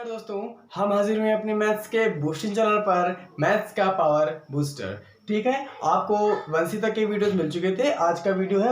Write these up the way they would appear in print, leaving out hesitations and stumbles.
दोस्तों, हम हाजिर हुए अपने मैथ्स के बूस्टिंग चैनल पर मैथ्स का पावर बूस्टर। ठीक है, आपको 1C तक के वीडियोस मिल चुके थे। आज का वीडियो है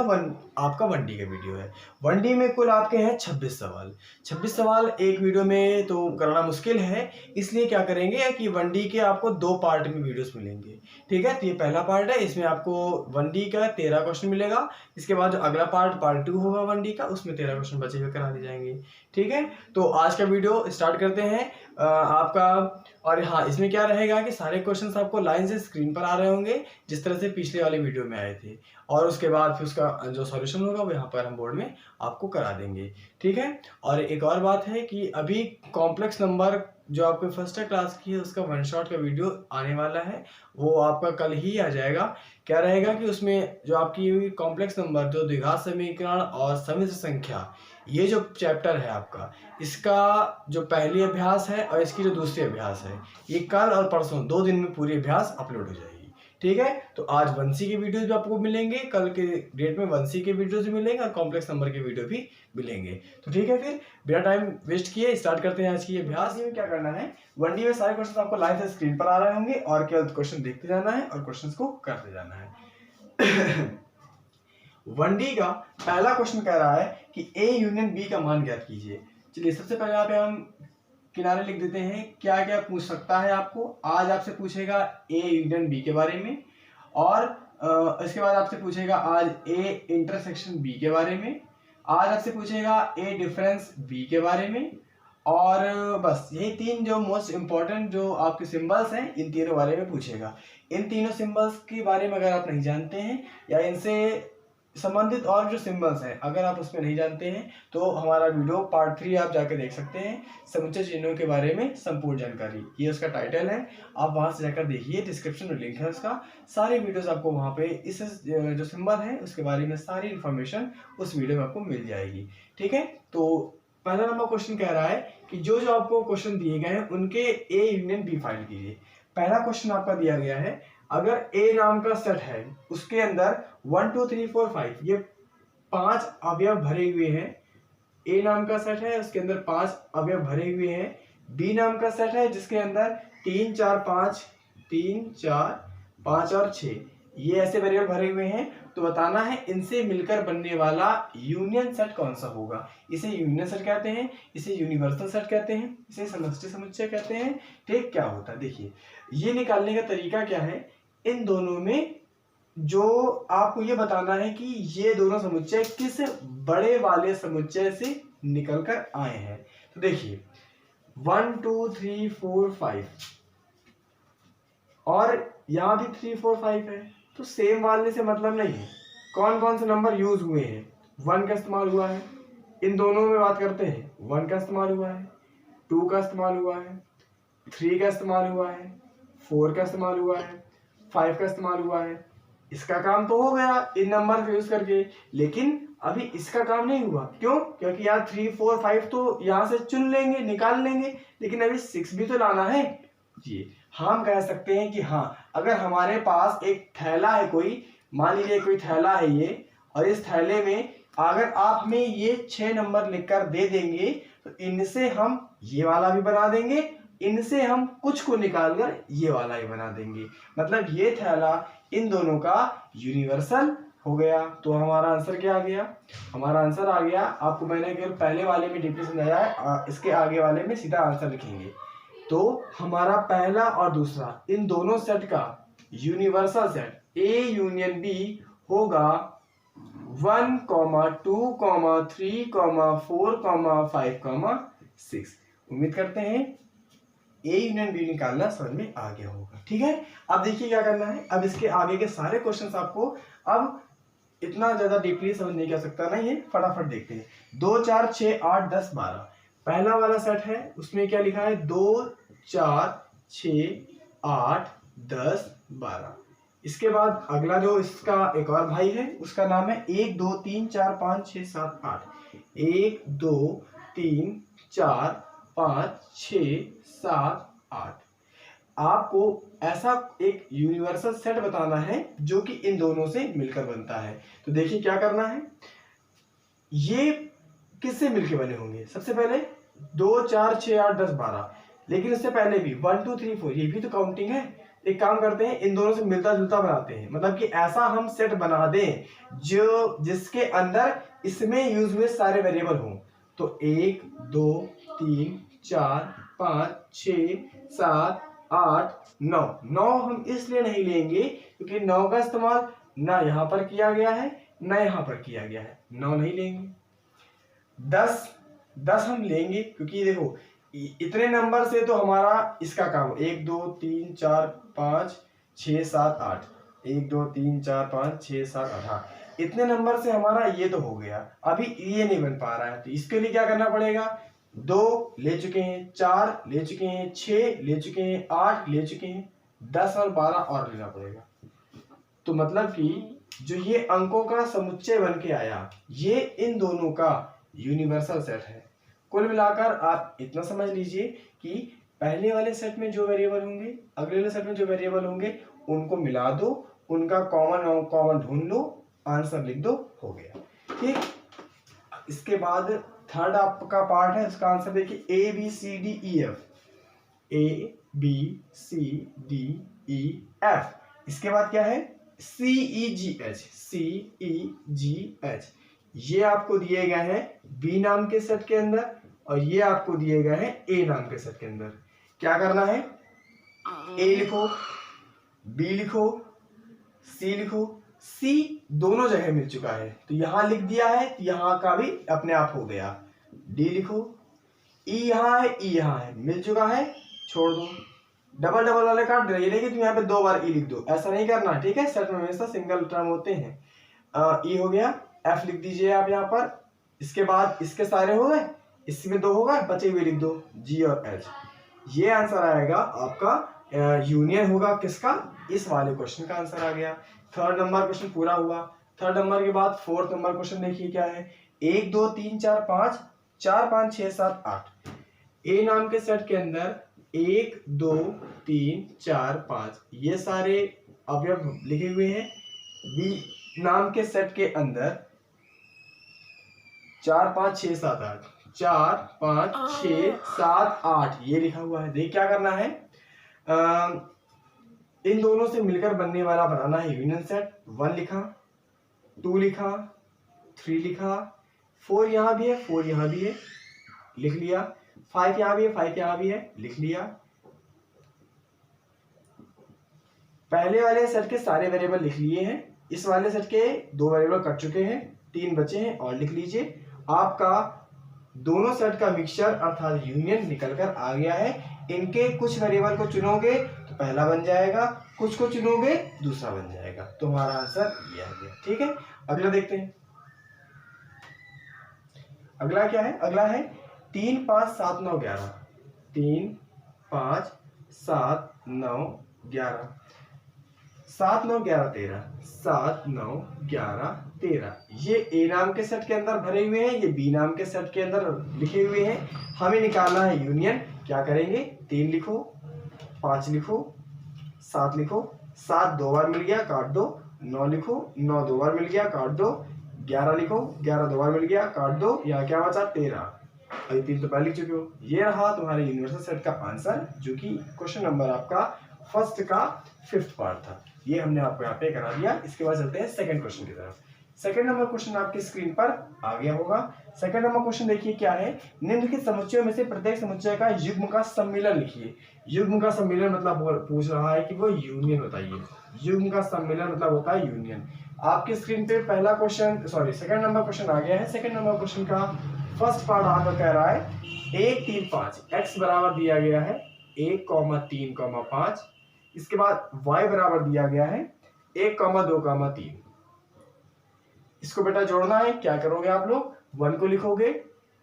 आपका 1D का वीडियो है। 1D में कुल आपके हैं 26 सवाल। 26 सवाल एक वीडियो में तो करना मुश्किल है, इसलिए क्या करेंगे कि 1D के आपको 2 पार्ट में वीडियोस मिलेंगे। ठीक है, तो ये पहला पार्ट है, इसमें आपको 1D का 13 क्वेश्चन मिलेगा। इसके बाद जो अगला पार्ट 2 होगा 1D का, उसमें 13 क्वेश्चन बचे हुए करा दिए जाएंगे। ठीक है, तो आज का वीडियो स्टार्ट करते हैं आपका। और हाँ, इसमें क्या रहेगा कि सारे क्वेश्चंस आपको लाइन से स्क्रीन पर आ रहे होंगे, जिस तरह से पिछले वाले वीडियो में आए थे। और उसके बाद फिर उसका जो सॉल्यूशन होगा वो यहाँ पर हम बोर्ड में आपको करा देंगे। ठीक है, और एक और बात है कि अभी कॉम्प्लेक्स नंबर जो आपके फर्स्ट क्लास की है उसका 1 शॉट का वीडियो आने वाला है, वो आपका कल ही आ जाएगा। क्या रहेगा कि उसमें जो आपकी कॉम्प्लेक्स नंबर, जो द्विघात समीकरण और सम्मिश्र संख्या, ये जो चैप्टर है आपका, इसका जो पहली अभ्यास है और इसकी जो दूसरी अभ्यास है, ये कल और परसों 2 दिन में पूरी अभ्यास अपलोड हो जाएगी। ठीक है, तो आज 1C के वीडियोस भी आपको मिलेंगे, कल के डेट में 1C के वीडियोस भी मिलेंगे और कॉम्प्लेक्स नंबर के वीडियो भी मिलेंगे। तो ठीक है, फिर बिना टाइम वेस्ट किए स्टार्ट करते हैं आज की अभ्यास। में क्या करना है, 1D में सारे क्वेश्चन आपको लाइव से स्क्रीन पर आ रहे होंगे और केवल क्वेश्चन देखते जाना है और क्वेश्चन को करते जाना है। 1D का पहला क्वेश्चन कह रहा है कि A यूनियन B का मान ज्ञात कीजिए। चलिए, सबसे पहले यहाँ पे हम किनारे लिख देते हैं क्या क्या पूछ सकता है आपको। आज आपसे पूछेगा A यूनियन B के बारे में, और इसके बाद आपसे पूछेगा आज A इंटरसेक्शन B के बारे में, आज आपसे पूछेगा A डिफरेंस B के बारे में, और बस यही 3 जो मोस्ट इंपॉर्टेंट जो आपके सिंबल्स हैं, इन तीनों बारे में पूछेगा। इन तीनों सिंबल्स के बारे में अगर आप नहीं जानते हैं या इनसे संबंधित और जो सिंबल्स हैं अगर आप उसमें नहीं जानते हैं, तो हमारा वीडियो पार्ट 3 आप जाकर देख सकते हैं, समुच्चय चिन्हों के बारे में संपूर्ण जानकारी, ये उसका टाइटल है। आप वहां से जाकर देखिए, डिस्क्रिप्शन में लिंक है उसका। सारे वीडियोस आपको वहां पे इस जो सिंबल है उसके बारे में सारी इन्फॉर्मेशन उस वीडियो में आपको मिल जाएगी। ठीक है, तो पहला नंबर क्वेश्चन कह रहा है कि जो जो आपको क्वेश्चन दिए गए हैं उनके A यूनियन B फाइंड कीजिए। पहला क्वेश्चन आपका दिया गया है, अगर A नाम का सेट है, उसके अंदर 1 2 3 4 5 ये 5 अवयव भरे हुए हैं। A नाम का सेट है, उसके अंदर 5 अवयव भरे हुए हैं। B नाम का सेट है जिसके अंदर 3 4 5 3 4 5 और 6 ये ऐसे वेरिएबल भरे हुए हैं। तो बताना है इनसे मिलकर बनने वाला यूनियन सेट कौन सा होगा। इसे यूनियन सेट कहते हैं, इसे यूनिवर्सल सेट कहते हैं, इसे समष्टि समुच्चय कहते हैं। ठीक, क्या होता है देखिए, ये निकालने का तरीका क्या है, इन दोनों में जो आपको ये बताना है कि ये दोनों समुच्चय किस बड़े वाले समुच्चय से निकलकर आए हैं। तो देखिए 1 2 3 4 5 और यहां भी 3 4 5 है, तो सेम वाले से मतलब नहीं है। कौन कौन से नंबर यूज हुए हैं, 1 का इस्तेमाल हुआ है, इन दोनों में बात करते हैं 1 का इस्तेमाल हुआ है, 2 का इस्तेमाल हुआ है, 3 का इस्तेमाल हुआ है, 4 का इस्तेमाल हुआ है, 5 का इस्तेमाल हुआ है। इसका काम तो हो गया इन नंबर को यूज करके, लेकिन अभी इसका काम नहीं हुआ। क्यों? क्योंकि यहाँ 3 4 5 तो यहाँ से चुन लेंगे, निकाल लेंगे, लेकिन अभी 6 भी तो लाना है जी। हम कह सकते हैं कि हाँ, अगर हमारे पास एक थैला है, कोई मान लीजिए कोई थैला है ये, और इस थैले में अगर आप हमें ये 6 नंबर लिखकर दे देंगे, तो इनसे हम ये वाला भी बना देंगे, इनसे हम कुछ को निकालकर ये वाला ही बना देंगे। मतलब ये थैला इन दोनों का यूनिवर्सल हो गया। तो हमारा आंसर क्या आ गया, हमारा आंसर आ गया, आपको मैंने केवल पहले वाले में डीपली समझाया है, इसके आगे वाले में सीधा आंसर लिखेंगे। तो हमारा पहला और दूसरा इन दोनों सेट का universal set A union B होगा 1 2 3 4 5 6। उम्मीद करते हैं A यूनियन B निकालना समझ में आ गया होगा। ठीक है, अब देखिए क्या करना है। अब इसके आगे के सारे क्वेश्चंस आपको अब इतना ज्यादा डीपली समझने की आवश्यकता नहीं है, फटाफट देखते हैं। 2 4 6 8 10 12 पहला वाला सेट है, उसमें क्या लिखा है 2 4 6 8 10 12। इसके बाद अगला जो इसका एक और भाई है, उसका नाम है 1 2 3 4 5 6 7 8। 1 2 3 4 5 6 7 8। आपको ऐसा एक यूनिवर्सल सेट बताना है जो कि इन दोनों से मिलकर बनता है। तो देखिए क्या करना है, ये किससे मिलकर बने होंगे। सबसे पहले 2 4 6 8 10 12, लेकिन इससे पहले भी 1 2 3 4 ये भी तो काउंटिंग है। एक काम करते हैं, इन दोनों से मिलता जुलता बनाते हैं, मतलब कि ऐसा हम सेट बना दें जो जिसके अंदर इसमें यूज हुए सारे वेरिएबल हों। तो 1 2 3 4 5 6 7 8 9, 9 हम इसलिए नहीं लेंगे क्योंकि 9 का इस्तेमाल ना यहां पर किया गया है ना यहां पर किया गया है, 9 नहीं लेंगे। 10 10 हम लेंगे क्योंकि देखो इतने नंबर से तो हमारा इसका काम 1 2 3 4 5 6 7 8, 1 2 3 4 5 6 7 8, हाँ इतने नंबर से हमारा ये तो हो गया। अभी ये नहीं बन पा रहा है तो इसके लिए क्या करना पड़ेगा, 2 ले चुके हैं, 4 ले चुके हैं, 6 ले चुके हैं, 8 ले चुके हैं, 10 और 12 और लेना पड़ेगा। तो मतलब कि जो ये अंकों का समुच्चय बन के आया ये इन दोनों का यूनिवर्सल सेट है। कुल मिलाकर आप इतना समझ लीजिए कि पहले वाले सेट में जो वेरिएबल होंगे अगले वाले सेट में जो वेरिएबल होंगे उनको मिला दो, उनका कॉमन ढूंढ लो, आंसर लिख दो, हो गया। ठीक, इसके बाद थर्ड आपका पार्ट है, इसका आंसर देखिए A B C D E F, A B C D E F. इसके बाद क्या है, सी ई जी एच, सी ई जी एच। ये आपको दिए गए हैं बी नाम के सेट के अंदर और ये आपको दिए गए हैं ए नाम के सेट के अंदर। क्या करना है, ए लिखो, बी लिखो, सी लिखो। सी दोनों जगह मिल चुका है तो यहां लिख दिया है, यहां का भी अपने आप हो गया। डी लिखो, ई यहां है, ई यहां है, मिल चुका है, छोड़ दो। डबल डबल वाले काट दे, ये नहीं कि तुम यहाँ पे 2 बार ई लिख दो, ऐसा नहीं करना, ठीक है। सेट में हमेशा सिंगल टर्म होते हैं। ई हो गया, एफ लिख दीजिए आप यहाँ पर। इसके बाद इसके सारे हो गए, इसमें 2 होगा, बचे हुए लिख दो, जी और एच। ये आंसर आएगा आपका यूनियन होगा किसका, इस वाले क्वेश्चन का आंसर आ गया। थर्ड नंबर क्वेश्चन पूरा हुआ। थर्ड नंबर के बाद फोर्थ नंबर क्वेश्चन देखिए क्या है, 1 2 3 4 5 4 5 6 7 8। ए नाम के सेट के अंदर 1 2 3 4 5 ये सारे अवयव लिखे हुए हैं। बी नाम के सेट के अंदर 4 5 6 7 8, 4 5 6 7 8 ये लिखा हुआ है। देख क्या करना है, इन दोनों से मिलकर बनने वाला बनाना है यूनियन सेट। 1 लिखा, 2 लिखा, 3 लिखा, 4 यहां भी है, 4 यहां भी है, लिख लिया। 5 यहां भी है, 5 यहां भी है, लिख लिया। पहले वाले सेट के सारे वेरिएबल लिख लिए हैं, इस वाले सेट के 2 वेरिएबल कट चुके हैं, 3 बचे हैं और लिख लीजिए। आपका दोनों सेट का मिक्सचर अर्थात यूनियन निकलकर आ गया है। इनके कुछ वेरिएबल को चुनोगे तो पहला बन जाएगा, कुछ को चुनोगे दूसरा बन जाएगा, तो हमारा आंसर ये आ गया। ठीक है, अगला देखते हैं। अगला क्या है, अगला है 3 5 7 9 11, 3 5 7 9 11, 7 9 11 13, 7 9 11 13। ये ए नाम के सेट के अंदर भरे हुए हैं, ये बी नाम के सेट के अंदर लिखे हुए हैं। हमें निकालना है यूनियन। क्या करेंगे, 3 लिखो, 5 लिखो, 7 लिखो, 7 2 बार मिल गया, काट दो। 9 लिखो, 9 2 बार मिल गया, काट दो। 11 लिखो, 11 2 बार मिल गया, काट दो। यहाँ क्या बचा, 13। अभी 3 तो पहले लिख चुके हो। ये रहा तुम्हारे यूनिवर्सल सेट का आंसर, जो कि क्वेश्चन नंबर आपका फर्स्ट का 5th पार्ट था। ये हमने आपको यहाँ पे करा दिया। इसके बाद चलते हैं सेकंड क्वेश्चन की तरफ। सेकंड नंबर क्वेश्चन आपकी स्क्रीन पर आ गया होगा। सेकंड नंबर क्वेश्चन देखिए क्या है, निम्नलिखित समुच्चयों में से प्रत्येक समुच्चय का युग्म का सम्मिलन लिखिए। युग्म का सम्मिलन मतलब पूछ रहा है कि वो यूनियन बताइए। युग्म का सम्मिलन मतलब होता है यूनियन। आपकी स्क्रीन पे पहला question, sorry second number question आ गया है। सेकंड नंबर क्वेश्चन का फर्स्ट पार्ट आपका कह रहा है 1 3 5, x बराबर दिया गया है 1 3 5। इसके बाद y बराबर दिया गया है 1 2 3। इसको बेटा जोड़ना है। क्या करोगे आप लोग, 1 को लिखोगे,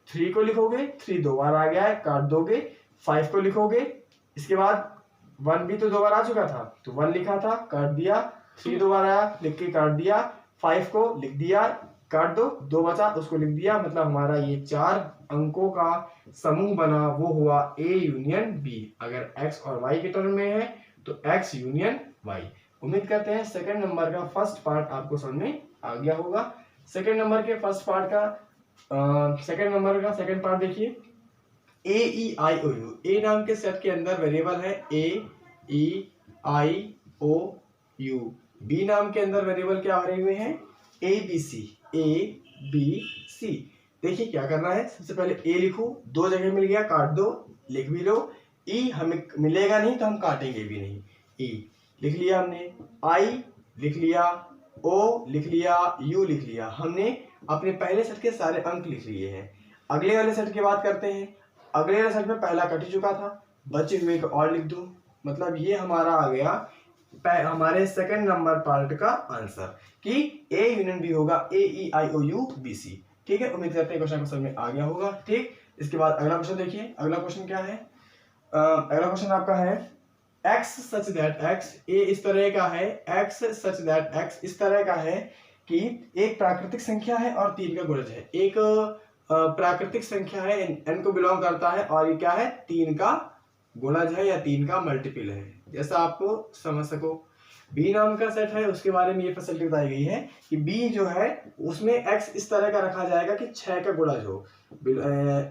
3 को लिखोगे, 3 2 बार आ गया है, काट दोगे। 5 को लिखोगे, इसके बाद 1 भी तो 2 बार आ चुका था तो 1 लिखा था, काट दिया। 3 2 बार आया, लिख के काट दिया। 5 को लिख दिया, काट दो। 2 बचा, उसको लिख दिया। मतलब हमारा ये 4 अंकों का समूह बना, वो हुआ A यूनियन B। अगर x और y के टर्म में है तो x यूनियन y। उम्मीद करते हैं सेकंड नंबर का फर्स्ट पार्ट आपको समझ में आ गया होगा। सेकंड नंबर के फर्स्ट पार्ट का सेकंड नंबर का सेकंड पार्ट देखिए। ए ई आई ओ यू, ए नाम के सेट के अंदर वेरिएबल है ए ई आई ओ यू, बी नाम के अंदर वेरिएबल क्या भरे हुए हैं ए बी सी, ए बी सी। देखिए क्या करना है, सबसे पहले ए लिखो, दो जगह मिल गया काट दो, लिख भी लो। ई हमें मिलेगा नहीं तो हम काटेंगे भी नहीं, ई लिख लिया हमने, आई लिख लिया, ओ लिख लिया, यू लिख लिया। हमने अपने पहले सेट के सारे अंक लिख लिए हैं। अगले वाले सेट की बात करते हैं। अगले वाले सेट में पहला कट ही चुका था, बचे हुए को और लिख दो, मतलब ये हमारा आ गया हमारे सेकंड नंबर पार्ट का आंसर कि ए यूनियन बी होगा ए ई आई ओ यू बी सी। ठीक है, उम्मीद करते हैं क्वेश्चन को समझ में आ गया होगा। ठीक, इसके बाद अगला क्वेश्चन देखिए। अगला क्वेश्चन क्या है, अगला क्वेश्चन आपका है x सच दैट x, ए इस तरह का है, x सच दैट x इस तरह का है कि एक प्राकृतिक संख्या है और 3 का गुणज है। एक प्राकृतिक संख्या है, n को बिलोंग करता है, और ये क्या है 3 का गुणज है या 3 का मल्टीपल है, जैसा आपको समझ सको। बी नाम का सेट है, उसके बारे में ये फैसिलिटी बताई गई है कि बी जो है उसमें x इस तरह का रखा जाएगा कि 6 का गुणज हो,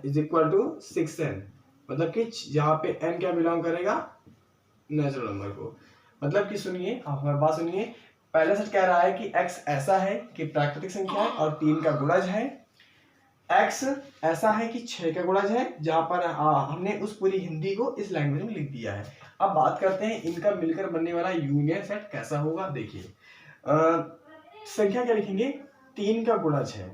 इज इक्वल टू 6n, मतलब कि जहाँ पे n क्या बिलोंग करेगा नेचुरल नंबर को। मतलब कि सुनिए, हमारी बात सुनिए, पहला सेट कह रहा है कि x ऐसा है कि प्राकृतिक संख्या है और 3 का गुणज है, x ऐसा है कि 6 का गुणज है, जहां पर हमने उस पूरी हिंदी को इस लैंग्वेज में लिख दिया है। अब बात करते हैं इनका मिलकर बनने वाला यूनियन सेट कैसा होगा। देखिए संख्या क्या लिखेंगे, 3 का गुणज है,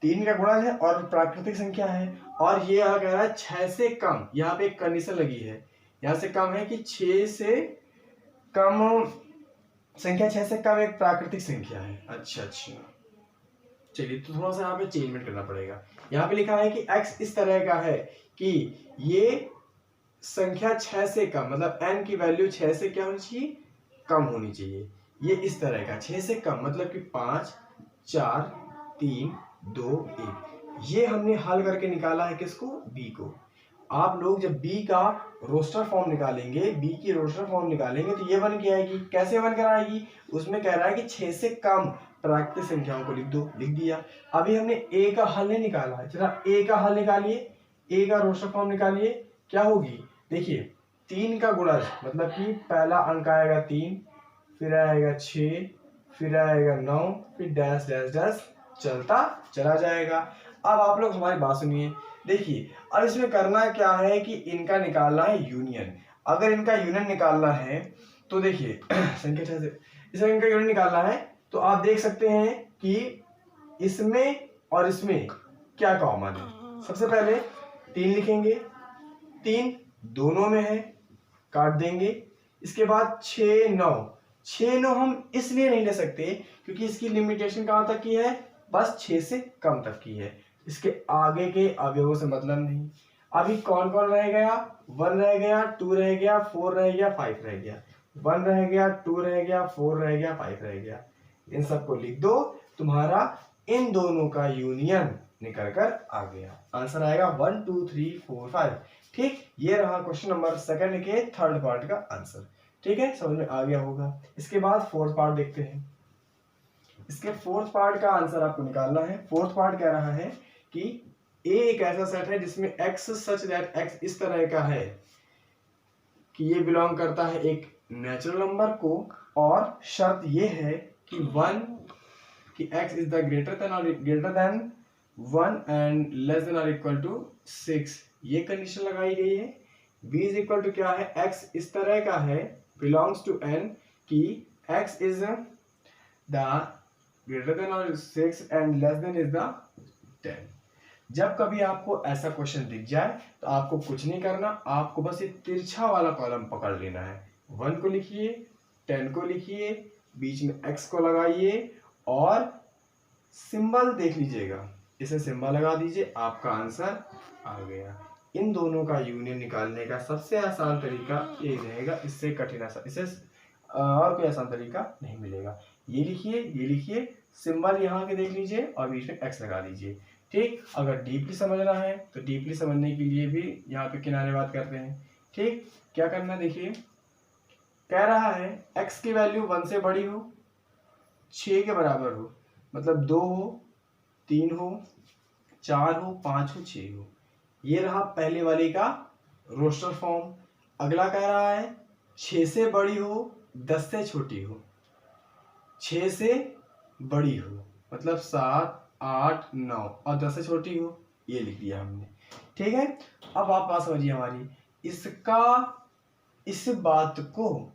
3 का गुणज है और प्राकृतिक संख्या है, और ये यहाँ कह रहा है 6 से कम, यहाँ पे एक कंडीशन लगी है, यहाँ से कम है कि 6 से कम संख्या, 6 से कम एक प्राकृतिक संख्या है। अच्छा, चलिए तो थोड़ा सा यहाँ पे चेंजमेंट करना पड़ेगा। यहाँ पे लिखा है कि x इस तरह का है कि ये संख्या 6 से कम, मतलब n की वैल्यू 6 से क्या होनी चाहिए, कम होनी चाहिए। ये इस तरह का 6 से कम, मतलब कि 5 4 3 2 1, ये हमने हल करके निकाला है किसको, b को। आप लोग जब b का रोस्टर फॉर्म निकालेंगे, b की रोस्टर फॉर्म निकालेंगे तो ये बन के आएगी। कैसे बन कर आएगी, उसमें कह रहा है कि 6 से कम प्राकृतिक संख्याओं को लिख दो, लिख दिया। अभी हमने a का हल नहीं निकाला है, जरा a का हल निकालिए, a का रोस्टर फॉर्म निकालिए, क्या होगी। देखिए 3 का गुणज, मतलब कि पहला अंक आएगा 3, फिर आएगा 6, फिर आएगा 9, फिर डैश डैश डैश चलता चला जाएगा। अब आप लोग हमारी बात सुनिए, देखिए अब इसमें करना क्या है कि इनका निकालना है यूनियन। अगर इनका यूनियन निकालना है तो देखिए संख्या से इसमें इनका यूनियन निकालना है, तो आप देख सकते हैं कि इसमें और इसमें क्या कॉमन है। सबसे पहले 3 लिखेंगे, 3 दोनों में है, काट देंगे। इसके बाद 6 9, 6 9 हम इसलिए नहीं ले सकते क्योंकि इसकी लिमिटेशन कहाँ तक की है, बस 6 से कम तक की है, इसके आगे के अवयवों से मतलब नहीं। अभी कौन कौन रह गया, 1 रह गया, 2 रह गया, 4 रह गया, 5 रह गया, 1 रह गया, 2 रह गया, 4 रह गया, 5 रह गया। इन सबको लिख दो, तुम्हारा इन दोनों का यूनियन निकल कर आ गया। आंसर आएगा 1 2 3 4 5। ठीक, ये रहा क्वेश्चन नंबर सेकंड के थर्ड पार्ट का आंसर। ठीक है, समझ में आ गया होगा। इसके बाद फोर्थ पार्ट देखते हैं। इसके फोर्थ पार्ट का आंसर आपको निकालना है। फोर्थ पार्ट कह रहा है कि ए एक ऐसा सेट है जिसमें x सच दैट x इस तरह का है कि ये बिलोंग करता है एक नेचुरल नंबर को, और शर्त ये है कि 1 कि x is the greater than 1 and less than और इक्वल टू 6, ये कंडीशन लगाई गई है। b इज इक्वल टू क्या है, x इस तरह का है बिलोंग्स टू n कि x is the greater than और 6 and less than is the 10। जब कभी आपको ऐसा क्वेश्चन दिख जाए तो आपको कुछ नहीं करना, आपको बस ये तिरछा वाला कॉलम पकड़ लेना है। 1 को लिखिए, 10 को लिखिए, बीच में x को लगाइए और सिंबल देख लीजिएगा, इसे सिंबल लगा दीजिए, आपका आंसर आ गया। इन दोनों का यूनियन निकालने का सबसे आसान तरीका ये रहेगा, इससे कठिन इसे और कोई आसान तरीका नहीं मिलेगा। ये लिखिए, सिंबल यहाँ के देख लीजिए और बीच में x लगा दीजिए। ठीक, अगर डीपली समझना है तो डीपली समझने के लिए भी यहाँ पे किनारे बात करते हैं। ठीक, क्या करना है, देखिए कह रहा है x की वैल्यू 1 से बड़ी हो, 6 के बराबर हो, मतलब 2 हो, 3 हो, 4 हो, 5 हो, 6 हो। ये रहा पहले वाले का रोस्टर फॉर्म। अगला कह रहा है 6 से बड़ी हो 10 से छोटी हो। 6 से बड़ी हो मतलब 7, 8, 9 और 10 से छोटी हो, ये लिख दिया हमने। ठीक है, अब आप बात समझिए हमारी। इस बात को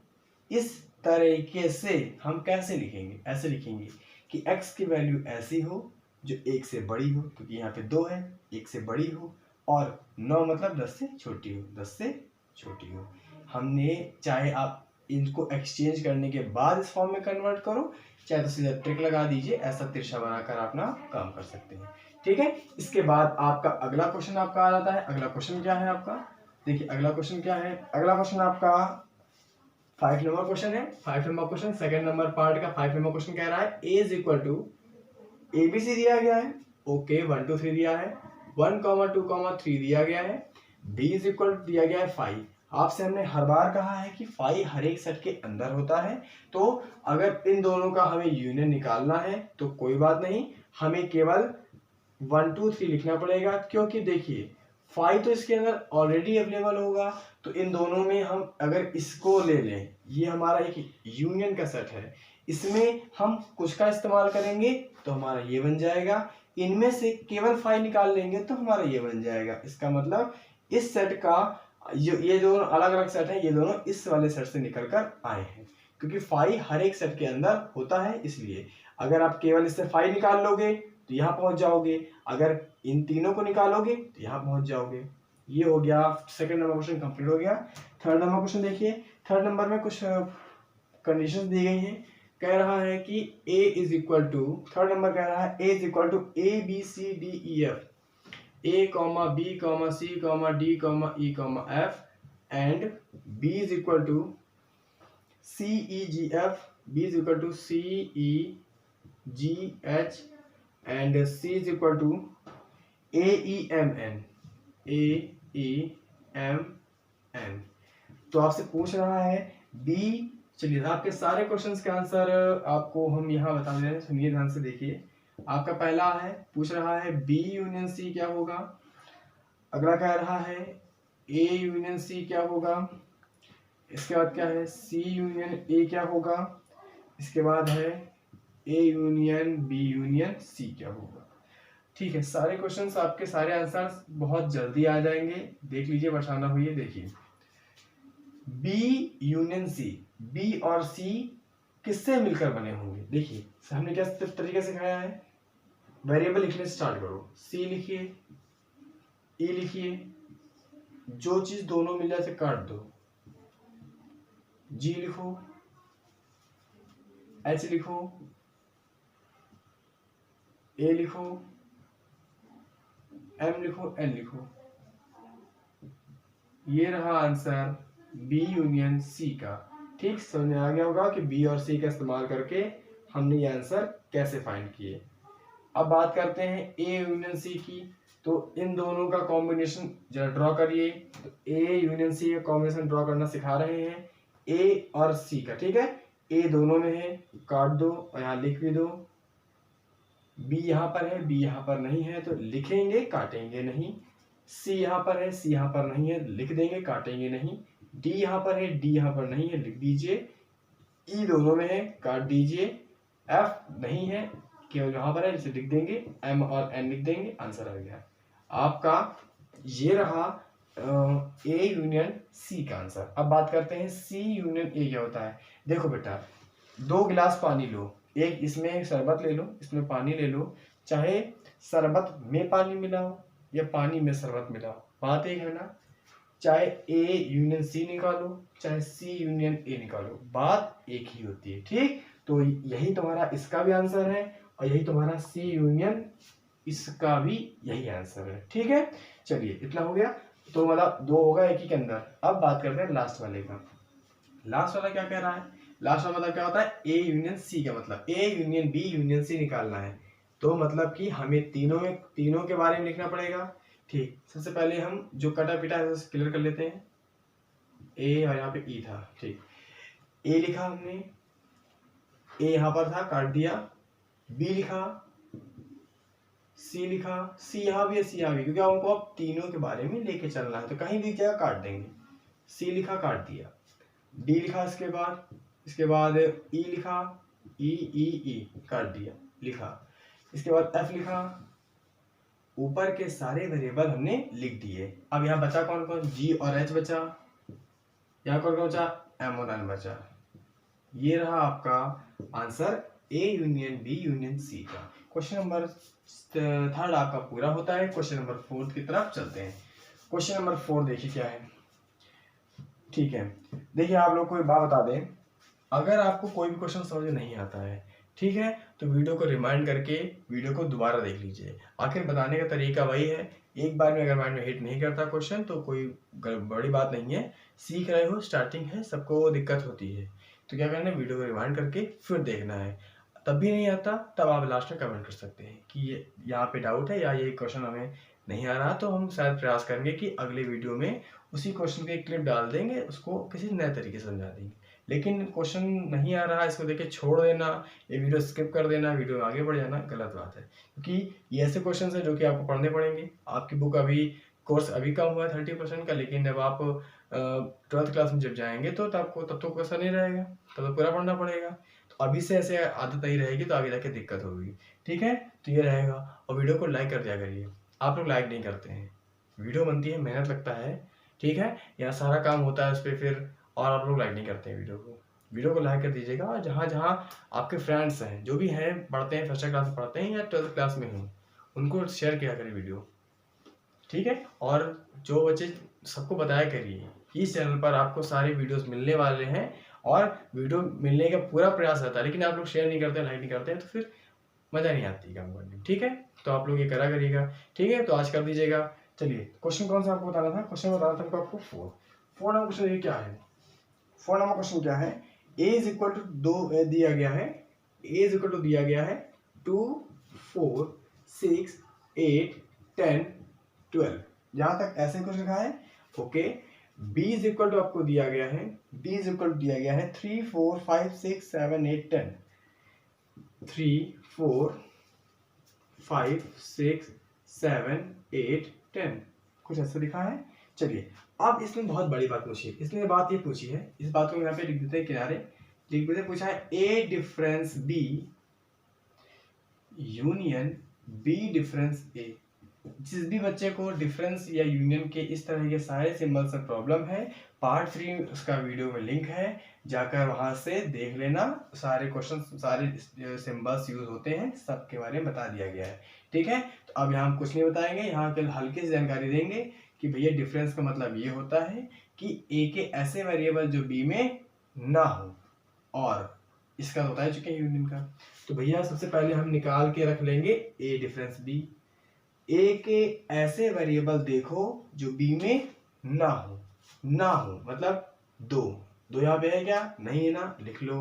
इस तरीके से हम कैसे लिखेंगे? ऐसे लिखेंगे कि x की वैल्यू ऐसी हो जो 1 से बड़ी हो, क्योंकि यहाँ पे 2 है, 1 से बड़ी हो, और 9 मतलब 10 से छोटी हो, 10 से छोटी हो। हमने चाहे आप इनको एक्सचेंज करने के बाद इस फॉर्म में कन्वर्ट करो, चाहे तो सीधा ट्रिक लगा दीजिए, ऐसा तिरछा बनाकर अपना काम कर सकते हैं। ठीक है, इसके बाद आपका अगला क्वेश्चन आपका आ जाता है। अगला क्वेश्चन क्या है आपका? देखिए अगला क्वेश्चन क्या है। अगला क्वेश्चन आपका 5 नंबर क्वेश्चन है। 5 number question second number part का 5 नंबर क्वेश्चन कह रहा है a is equal to ABC दिया गया है, ओके 1 2 3 दिया है, 1 2 3 दिया गया है, b इज इक्वल टू दिया गया है 5। आपसे हमने हर बार कहा है कि 5 हर एक सेट के अंदर होता है, तो अगर इन दोनों का हमें यूनियन निकालना है तो कोई बात नहीं, हमें केवल 1 2 3 लिखना पड़ेगा, क्योंकि देखिए 5 तो इसके अंदर ऑलरेडी अवेलेबल होगा, तो इन दोनों में हम अगर इसको ले लें, ये हमारा एक यूनियन का सेट है, इसमें हम कुछ का इस्तेमाल करेंगे तो हमारा ये बन जाएगा, इनमें से केवल 5 निकाल लेंगे तो हमारा ये बन जाएगा। इसका मतलब इस सेट का ये दोनों अलग अलग सेट है, ये दोनों इस वाले सेट से निकल कर आए हैं, क्योंकि 5 हर एक सेट के अंदर होता है, इसलिए अगर आप केवल इससे 5 निकाल लोगे तो यहाँ पहुंच जाओगे, अगर इन तीनों को निकालोगे तो यहाँ पहुंच जाओगे। ये हो गया सेकंड नंबर क्वेश्चन कंप्लीट हो गया। थर्ड नंबर क्वेश्चन देखिए। थर्ड नंबर में कुछ कंडीशंस दी गई हैं। कह रहा है कि a is equal to, third number कह रहा है a is equal to ABCDEF, a comma B comma C comma D comma E comma F and B is equal to CEGF, B is equal to CEGH and C is equal to AEMN, AEMN। तो आपसे पूछ रहा है B, चलिए आपके सारे questions के answer आपको हम यहाँ बता दे रहे हैं, सुनिए ध्यान से देखिए। आपका पहला है, पूछ रहा है B यूनियन C क्या होगा। अगला कह रहा है A यूनियन C क्या होगा। इसके बाद क्या है, C यूनियन A क्या होगा। इसके बाद है A union B union C क्या होगा। ठीक है, सारे क्वेश्चंस आपके सारे आंसर्स बहुत जल्दी आ जाएंगे, देख लीजिए, परेशान हुई। देखिए B यूनियन C, B और C किससे मिलकर बने होंगे। देखिए हमने क्या तरीके से सिखाया है, वेरिएबल लिखने से स्टार्ट करो, C लिखिए, E लिखिए, जो चीज दोनों मिल जाए काट दो, G लिखो, H लिखो, A लिखो, M लिखो, N लिखो। ये रहा आंसर B यूनियन C का। ठीक, समझ में आ गया होगा कि B और C का इस्तेमाल करके हमने ये आंसर कैसे फाइंड किए। अब बात करते हैं A यूनियन C की, तो इन दोनों का कॉम्बिनेशन जरा ड्रॉ करिए। तो A यूनियन C का कॉम्बिनेशन ड्रॉ करना सिखा रहे हैं, A और C का। ठीक है, A दोनों में है, काट दो और यहाँ लिख भी दो। B यहाँ पर है, B यहाँ पर नहीं है, तो लिखेंगे काटेंगे नहीं। C यहाँ पर है, C यहाँ पर नहीं है, लिख देंगे काटेंगे नहीं। D यहाँ पर है, D यहाँ पर नहीं है, लिख दीजिए। E दोनों में है, काट दीजिए। F नहीं है, केवल यहाँ पर है, जिसे लिख देंगे। M और N लिख देंगे, आंसर आ गया आपका। ये रहा A यूनियन C का आंसर। अब बात करते हैं C यूनियन A क्या होता है। देखो बेटा, 2 गिलास पानी लो, एक इसमें शरबत ले लो, इसमें पानी ले लो, चाहे शरबत में पानी मिलाओ या पानी में शरबत मिलाओ, बात एक है ना। चाहे A यूनियन C निकालो, चाहे C यूनियन A निकालो, बात एक ही होती है। ठीक, तो यही तुम्हारा इसका भी आंसर है और यही तुम्हारा C यूनियन इसका भी यही आंसर है। ठीक है, चलिए इतना हो गया, तो मतलब 2 होगा एक ही के अंदर। अब बात करते हैं लास्ट वाले का। लास्ट वाला क्या कह रहा है, लास्ट वाला मतलब क्या होता है, A यूनियन C का मतलब A union B union C निकालना है, तो मतलब कि हमें तीनों के बारे में लिखना पड़ेगा। ठीक, सबसे पहले हम जो कटा पिटा है उसे क्लियर कर लेते हैं। A और यहाँ पे E था, ठीक, A लिखा हमने, A यहाँ पर था, काट दिया। B लिखा, सी लिखा, सी यहाँ भी है, सी यहाँ भी, क्योंकि हमको अब तीनों के बारे में लेके चलना है, तो कहीं भी जगह काट देंगे। सी लिखा, काट दिया। डी लिखा, इसके बाद ई लिखा, ई काट दिया, लिखा। इसके बाद एफ लिखा, ऊपर के सारे वेरिएबल हमने लिख दिए। अब यहाँ बचा कौन कौन, जी और एच बचा, यहाँ कौन कौन बचा, एम और एन बचा। ये रहा आपका answer A union B union C का। क्वेश्चन नंबर 3 आपका पूरा होता है। क्वेश्चन नंबर 4 की तरफ चलते हैं। क्वेश्चन नंबर 4 देखिए क्या है। ठीक है, देखिए आप लोग को एक बात बता दें, अगर आपको कोई भी क्वेश्चन समझ में नहीं आता है, ठीक है, तो वीडियो को रिमाइंड करके वीडियो को दोबारा देख लीजिए। आखिर बताने का तरीका वही है, एक बार में अगर माइंड में हिट नहीं करता क्वेश्चन तो कोई बड़ी बात नहीं है। सीख रहे हो, स्टार्टिंग है, सबको दिक्कत होती है, तो क्या करना है, वीडियो को रिमाइंड करके फिर देखना है। तब भी नहीं आता, तब आप लास्ट में कमेंट कर सकते हैं कि ये यहाँ पे डाउट है या ये क्वेश्चन हमें नहीं आ रहा, तो हम शायद प्रयास करेंगे कि अगले वीडियो में उसी क्वेश्चन के क्लिप डाल देंगे, उसको किसी नए तरीके से समझा देंगे। लेकिन क्वेश्चन नहीं आ रहा, इसको देख के छोड़ देना, ये वीडियो स्किप कर देना, वीडियो में आगे बढ़ जाना गलत बात है, क्योंकि ये ऐसे क्वेश्चन हैं जो कि आपको पढ़ने पड़ेंगे। आपकी बुक अभी कोर्स अभी कम हुआ है 30% का, लेकिन जब आप 12th क्लास में जब जाएंगे तो तब तो क्वेश्चन नहीं रहेगा, तब तो पूरा पढ़ना पड़ेगा। तो अभी से ऐसे आदत नहीं रहेगी तो आगे जाके दिक्कत होगी। ठीक है, तो ये रहेगा। और वीडियो को लाइक कर दिया करिए, आप लोग लाइक नहीं करते हैं। वीडियो बनती है, मेहनत लगता है, ठीक है, यहाँ सारा काम होता है उस पर फिर, और आप लोग लाइक नहीं करते हैं वीडियो को लाइक कर दीजिएगा। और जहाँ जहाँ आपके फ्रेंड्स हैं, जो भी हैं, पढ़ते हैं, 1st क्लास में पढ़ते हैं या 12th क्लास में हों, उनको शेयर किया करिए वीडियो, ठीक है। और जो बच्चे, सबको बताया करिए इस चैनल पर आपको सारे वीडियोस मिलने वाले हैं, और वीडियो मिलने का पूरा प्रयास रहता है, लेकिन आप लोग शेयर नहीं करते, लाइक नहीं करते हैं, तो फिर मज़ा नहीं आती काम करने में, ठीक है। तो आप लोग ये करा करिएगा, ठीक है। तो आज कर दीजिएगा। चलिए, क्वेश्चन कौन सा आपको बताना था, क्वेश्चन बताना था आपको 4 नंबर क्वेश्चन। ये क्या है, 4 नंबर क्वेश्चन क्या है, a इज इक्वल टू 2 दिया गया है, a इज इक्वल टू दिया गया है 2 4 6 8 10 12, यहाँ तक ऐसे कुछ लिखा है, okay. b is equal to आपको दिया गया है, b इज इक्वल टू दिया गया है 3 4 5 6 7 8 10, 3 4 5 6 7 8 10, कुछ ऐसा लिखा है। चलिए, अब इसमें बहुत बड़ी बात पूछी है, इसने बात ये पूछी है, इस बात को यहाँ पे लिख देते हैं किनारे, लिख देते, पूछा है a difference b union b difference a। जिस भी बच्चे को डिफरेंस या यूनियन के इस तरह के सारे सिंबल से प्रॉब्लम है, पार्ट 3 उसका वीडियो में लिंक है, जाकर वहां से देख लेना। सारे क्वेश्चन, सारे सिंबल्स यूज होते हैं, सबके बारे में बता दिया गया है, ठीक है। तो अब यहाँ हम कुछ नहीं बताएंगे, यहाँ के हल्की सी जानकारी देंगे कि भैया डिफरेंस का मतलब ये होता है कि ए के ऐसे वेरिएबल जो बी में ना हो, और इसका होता है चुके यूनियन का। तो भैया सबसे पहले हम निकाल के रख लेंगे ए डिफरेंस बी। ए के ऐसे वेरिएबल देखो जो बी में ना हो मतलब 2 यहाँ पे है क्या, नहीं है ना, लिख लो।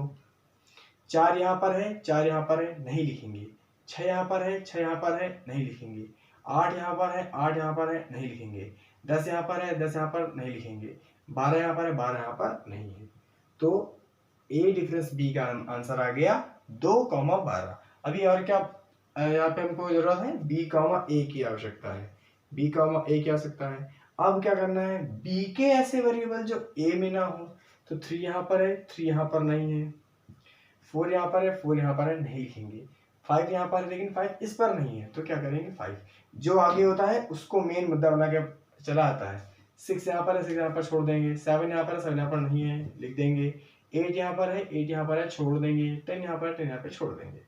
4 यहाँ पर है, 4 यहाँ पर है, नहीं लिखेंगे। 6 यहाँ पर है, 6 यहाँ पर है, नहीं लिखेंगे। 8 यहाँ पर है, 8 यहाँ पर है, नहीं लिखेंगे। 10 यहाँ पर है, 10 यहाँ पर नहीं लिखेंगे। 12 यहाँ पर है, 12 यहाँ पर नहीं है। तो ए डिफरेंस बी का आंसर आ गया 2,12। अभी और क्या यहाँ पे हमको जरूरत है, बी कॉमा ए की आवश्यकता है, बी कॉमा ए की आवश्यकता है। अब क्या करना है, बी के ऐसे वेरिएबल जो ए में ना हो, तो 3 यहाँ पर है, 3 यहाँ पर नहीं है। 4 यहाँ पर है, 4 यहाँ पर है, नहीं लिखेंगे। 5 यहाँ पर है, लेकिन 5 इस पर नहीं है, तो क्या करेंगे, 5 जो आगे होता है उसको मेन मुद्दा बना के चला आता है। 6 यहाँ पर है, 6 यहाँ पर छोड़ देंगे। 7 यहाँ पर है, 7 यहाँ पर नहीं है, लिख देंगे। 8 यहाँ पर है, 8 यहाँ पर है, छोड़ देंगे। 10 यहाँ पर है, 10 यहाँ पर छोड़ देंगे।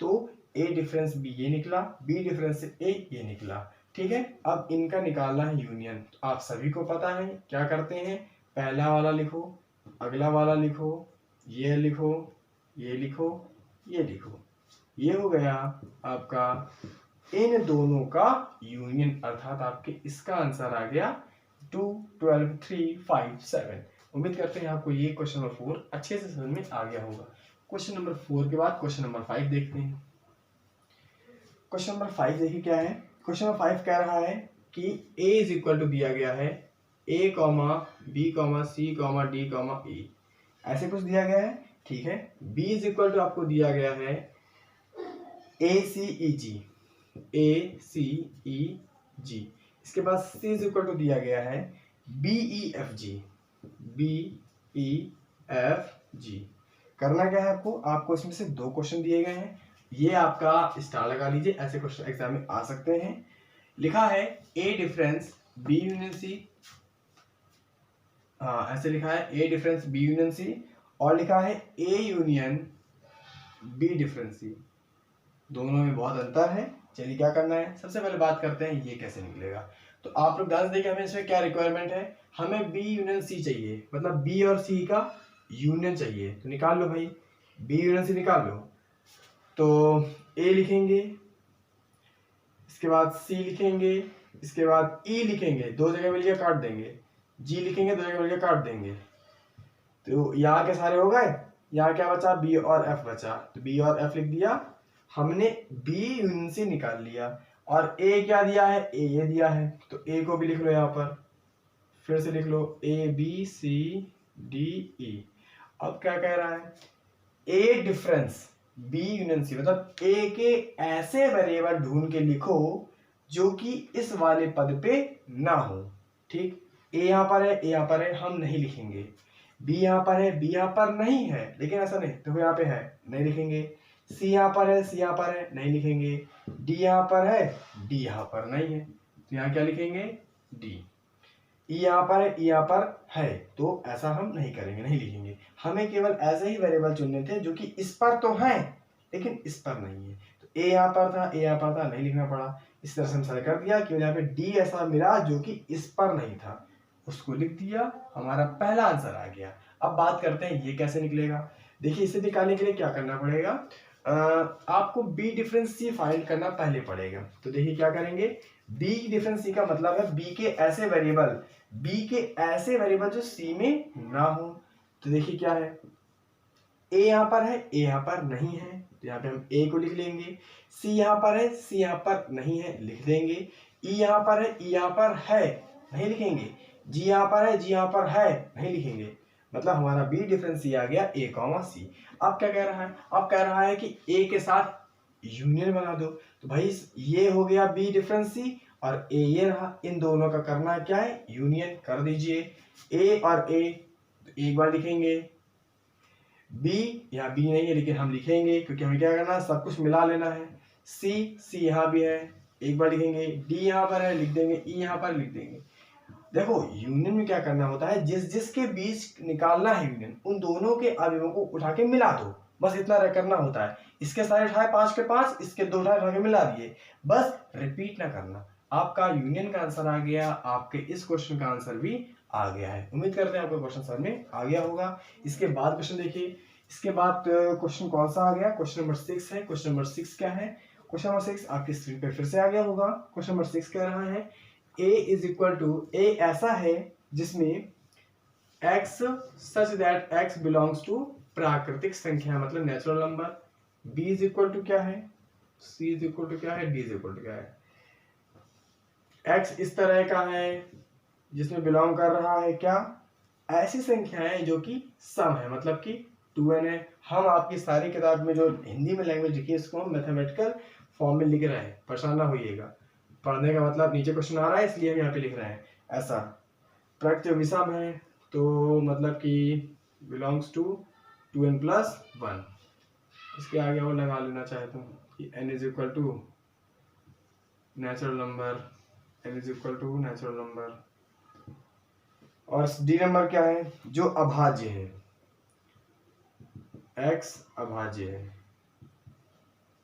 तो ए डिफरेंस बी ये निकला, बी डिफरेंस ए ये निकला, ठीक है। अब इनका निकालना है यूनियन। आप सभी को पता है क्या करते हैं, पहला वाला लिखो, अगला वाला लिखो, ये लिखो, ये लिखो, ये लिखो, ये हो गया आपका इन दोनों का यूनियन, अर्थात आपके इसका आंसर आ गया 2 12 3 5 7। उम्मीद करते हैं आपको ये क्वेश्चन नंबर 4 अच्छे से समझ में आ गया होगा। क्वेश्चन नंबर 4 के बाद क्वेश्चन नंबर 5 देखते हैं। क्वेश्चन नंबर 5 देखिए क्या है। क्वेश्चन नंबर 5 कह रहा है कि a इज इक्वल टू दिया गया है a comma b comma c comma d comma e, ऐसे कुछ दिया गया है, ठीक है। b इज इक्वल टू आपको दिया गया है a c e g, ACEG। इसके बाद C इज इक्वल टू दिया गया है BEFG। BEFG करना क्या है आपको, आपको इसमें से 2 क्वेश्चन दिए गए हैं, ये आपका स्टार लगा लीजिए, ऐसे क्वेश्चन एग्जाम में आ सकते हैं। लिखा है A difference B union C, हाँ ऐसे लिखा है A difference B union C, और लिखा है A union B difference C। दोनों में बहुत अंतर है। चलिए क्या करना है, सबसे पहले बात करते हैं ये कैसे निकलेगा। तो आप लोग ध्यान से देखिए, हमें इसमें क्या रिक्वायरमेंट है, हमें B यूनियन C चाहिए, मतलब B और C का यूनियन चाहिए। तो निकाल लो भाई, B यूनियन C निकाल लो। तो A लिखेंगे, इसके बाद C लिखेंगे, इसके बाद E लिखेंगे, 2 जगह मिलकर काट देंगे, G लिखेंगे, 2 जगह मिलकर काट देंगे। तो यहाँ के सारे हो गए, यहाँ क्या बचा, B और F बचा, तो B और F लिख दिया हमने, B यूनियन C निकाल लिया। और A क्या दिया है, A ये दिया है, तो A को भी लिख लो, यहाँ पर फिर से लिख लो ABCDE। अब क्या कह रहा है, A difference B union C, मतलब A के ऐसे वेरिएबल ढूंढ के लिखो जो कि इस वाले पद पे ना हो। ठीक, A यहाँ पर है, A यहाँ पर है, हम नहीं लिखेंगे। B यहाँ पर है, B यहाँ पर नहीं है, लेकिन ऐसा नहीं, तो यहाँ पे है, नहीं लिखेंगे। C यहाँ पर है, C यहाँ पर है, नहीं लिखेंगे। D यहाँ पर है, D यहाँ पर नहीं है, तो यहाँ क्या लिखेंगे, D। E यहाँ पर है, E यहाँ पर है, तो ऐसा हम नहीं करेंगे, नहीं लिखेंगे। हमें केवल ऐसे ही वेरिएबल चुनने थे जो कि इस पर तो हैं लेकिन इस पर नहीं है। तो A यहाँ पर था, A यहाँ पर था, नहीं लिखना पड़ा। इस तरह से हम सेलेक्ट कर दिया कि यहाँ पे D ऐसा मिला जो कि इस पर नहीं था, उसको लिख दिया, हमारा पहला आंसर आ गया। अब बात करते हैं ये कैसे निकलेगा। देखिए इसे निकालने के लिए क्या करना पड़ेगा, आपको B डिफरेंस C फाइंड करना पहले पड़ेगा। तो देखिए क्या करेंगे, B डिफरेंस C का मतलब है B के ऐसे वेरिएबल जो C में ना हो। तो देखिए क्या है, A यहाँ पर है, A यहाँ पर नहीं है, तो यहाँ पे हम A को लिख लेंगे। C यहाँ पर है, C यहाँ पर नहीं है, लिख देंगे। E यहाँ पर है, E यहाँ पर है, नहीं लिखेंगे। G यहाँ पर है, G यहाँ पर है, नहीं लिखेंगे। मतलब हमारा B डिफरेंस C आ गया A, C। अब क्या कह रहा है, अब कह रहा है कि A के साथ यूनियन बना दो। तो भाई ये हो गया B डिफरेंस C और A ये रहा, इन दोनों का करना क्या है, यूनियन कर दीजिए। A और A तो एक बार लिखेंगे, B यहाँ B नहीं है लेकिन हम लिखेंगे क्योंकि हमें क्या करना है, सब कुछ मिला लेना है। C यहाँ भी है, एक बार लिखेंगे। D यहाँ पर है, लिख देंगे। E यहाँ पर लिख देंगे। देखो यूनियन में क्या करना होता है, जिसके बीच निकालना है यूनियन, उन दोनों के अवयवों को उठा के मिला दो, बस इतना करना होता है। इसके सारे उठाए 5 के 5, इसके 2 उठा के मिला दिए, बस रिपीट ना करना। आपका यूनियन का आंसर आ गया, आपके इस क्वेश्चन का आंसर भी आ गया है। उम्मीद करते हैं आपको क्वेश्चन समझ में आ गया होगा। इसके बाद क्वेश्चन देखिए, इसके बाद क्वेश्चन कौन सा आ गया, क्वेश्चन नंबर 6 है। क्वेश्चन नंबर 6 क्या है, क्वेश्चन नंबर 6 आपकी स्क्रीन पे फिर से आ गया होगा। क्वेश्चन नंबर 6 कह रहा है A is equal to, A ऐसा है जिसमें x such that x belongs to प्राकृतिक संख्या, मतलब natural number. B is equal to क्या है, C इज इक्वल टू क्या है, D इज इक्वल टू क्या है। x इस तरह का है जिसमें बिलोंग कर रहा है क्या, ऐसी संख्याएं जो कि सम है, मतलब कि 2n है। हम आपकी सारी किताब में जो हिंदी में लैंग्वेज लिखी है इसको हम मैथमेटिकल फॉर्म में लिख रहे हैं, परेशान ना होइएगा। पढ़ने का मतलब नीचे क्वेश्चन आ रहा है इसलिए हम यहाँ पे लिख रहे हैं। ऐसा प्रकृति विषम है तो मतलब कि बिलोंग्स टू 2n+1। इसके आगे और लगा लेना चाहे तो कि n is equal to natural number, n is equal to natural number. और D नंबर क्या है, जो अभाज्य है, x अभाज्य है।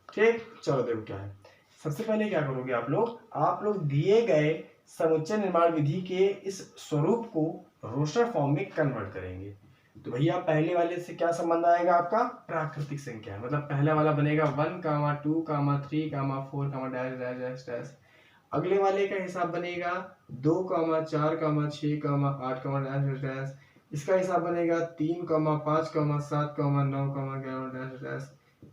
ठीक, चलो देखो क्या है। सबसे पहले क्या करोगे आप लोग दिए गए समुच्चय निर्माण विधि के इस स्वरूप को रोस्टर फॉर्म में कन्वर्ट करेंगे। तो भैया पहले वाले से क्या संबंध आएगा आपका, प्राकृतिक संख्या, मतलब पहला वाला बनेगा 1, 2, 3, 4, डैश डैश डैश डैश। अगले वाले का हिसाब बनेगा 2, 4, 6, 8, डैश डैश। इसका हिसाब बनेगा 3, 5, 7, 9, 11 डैश डैश।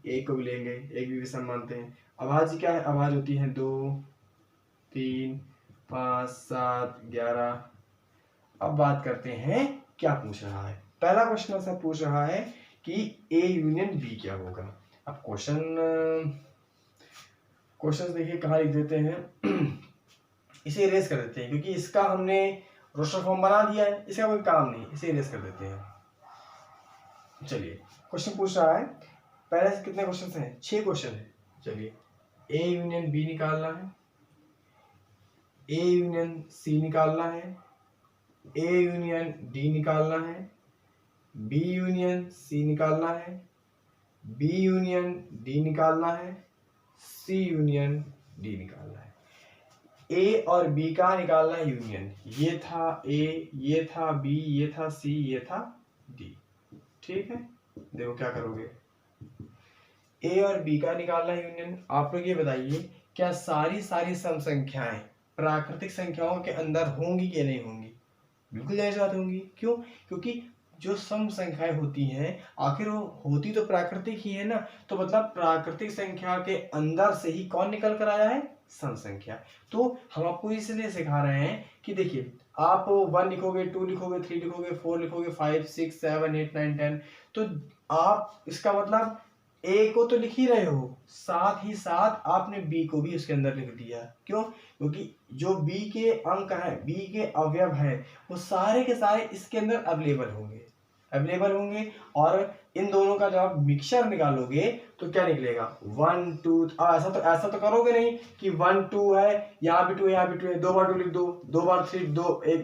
एक को भी लेंगे, एक भी विषम मानते हैं। अभाज्य क्या है, अभाज्य होती है 2, 3, 5, 7, 11। अब बात करते हैं क्या पूछ रहा है। पहला क्वेश्चन से पूछ रहा है कि A यूनियन B क्या होगा। अब क्वेश्चन क्वेश्चन देखिए कहाँ लिख देते हैं इसे इरेज कर देते हैं, क्योंकि इसका हमने रोस्टर फॉर्म बना दिया है, इसका कोई काम नहीं, इसे इरेज कर देते हैं। चलिए क्वेश्चन पूछ रहा है, पहले से कितने क्वेश्चन हैं, 6 क्वेश्चन है। चलिए ए यूनियन बी निकालना है, ए यूनियन सी निकालना है, ए यूनियन डी निकालना है, बी यूनियन सी निकालना है, बी यूनियन डी निकालना है, सी यूनियन डी निकालना है। ए और बी का निकालना है यूनियन, ये था ए, ये था बी, ये था सी, ये था डी। ठीक है, देखो क्या करोगे, ए और बी का निकालना है यूनियन। आप लोग ये बताइए क्या सारी सम संख्याएं प्राकृतिक संख्याओं के अंदर होंगी कि नहीं होंगी? बिल्कुल जायज बात होंगी। क्यों? क्योंकि जो सम संख्याएं होती हैं आखिर वो होती तो प्राकृतिक ही है ना, तो मतलब प्राकृतिक संख्या के अंदर से ही कौन निकल कर आया है? सम संख्या। तो हम आपको इसलिए सिखा रहे हैं कि देखिए आप 1 लिखोगे, 2 लिखोगे, 3 लिखोगे, 4 लिखोगे, 5 6 7 8 9 10, तो आप इसका मतलब ए को तो लिख ही रहे हो, साथ ही साथ आपने बी को भी उसके अंदर लिख दिया। क्यों? क्योंकि जो बी के अंक हैं, बी के अवयव हैं, वो सारे के सारे इसके अंदर अवेलेबल होंगे और इन दोनों का जब आप मिक्सचर निकालोगे तो क्या निकलेगा? 1 2। ऐसा तो करोगे नहीं कि 1 2 है, यहाँ भी 2 है, यहाँ भी 2 है, 2 बार 2 लिख दो, 2 बार 3,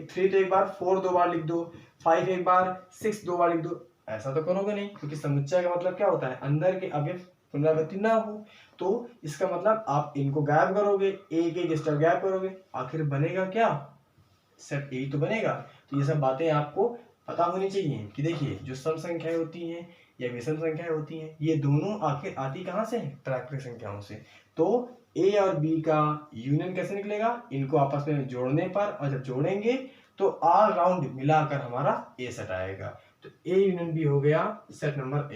3 तो एक बार, 4 2 बार लिख दो, 5 एक बार, 6 2 बार लिख दो। ऐसा तो करोगे नहीं, क्योंकि समुच्चय का मतलब क्या होता है? अंदर के अवयव पुनरावृत्ति ना हो। तो इसका मतलब आप इनको गायब करोगे, एक एक गायब करोगे, आखिर बनेगा क्या? सेट ए तो बनेगा। तो ये सब बातें आपको पता होनी चाहिए कि देखिए जो सम संख्याएं होती हैं या विषम संख्याएं होती हैं, ये दोनों आखिर आती कहाँ से है? प्राकृतिक संख्याओं से। तो ए और बी का यूनियन कैसे निकलेगा? इनको आपस में जोड़ने पर, और जब जोड़ेंगे तो ऑल राउंड मिलाकर हमारा ए सेट आएगा। तो ए यूनियन बी हो गया सेट नंबर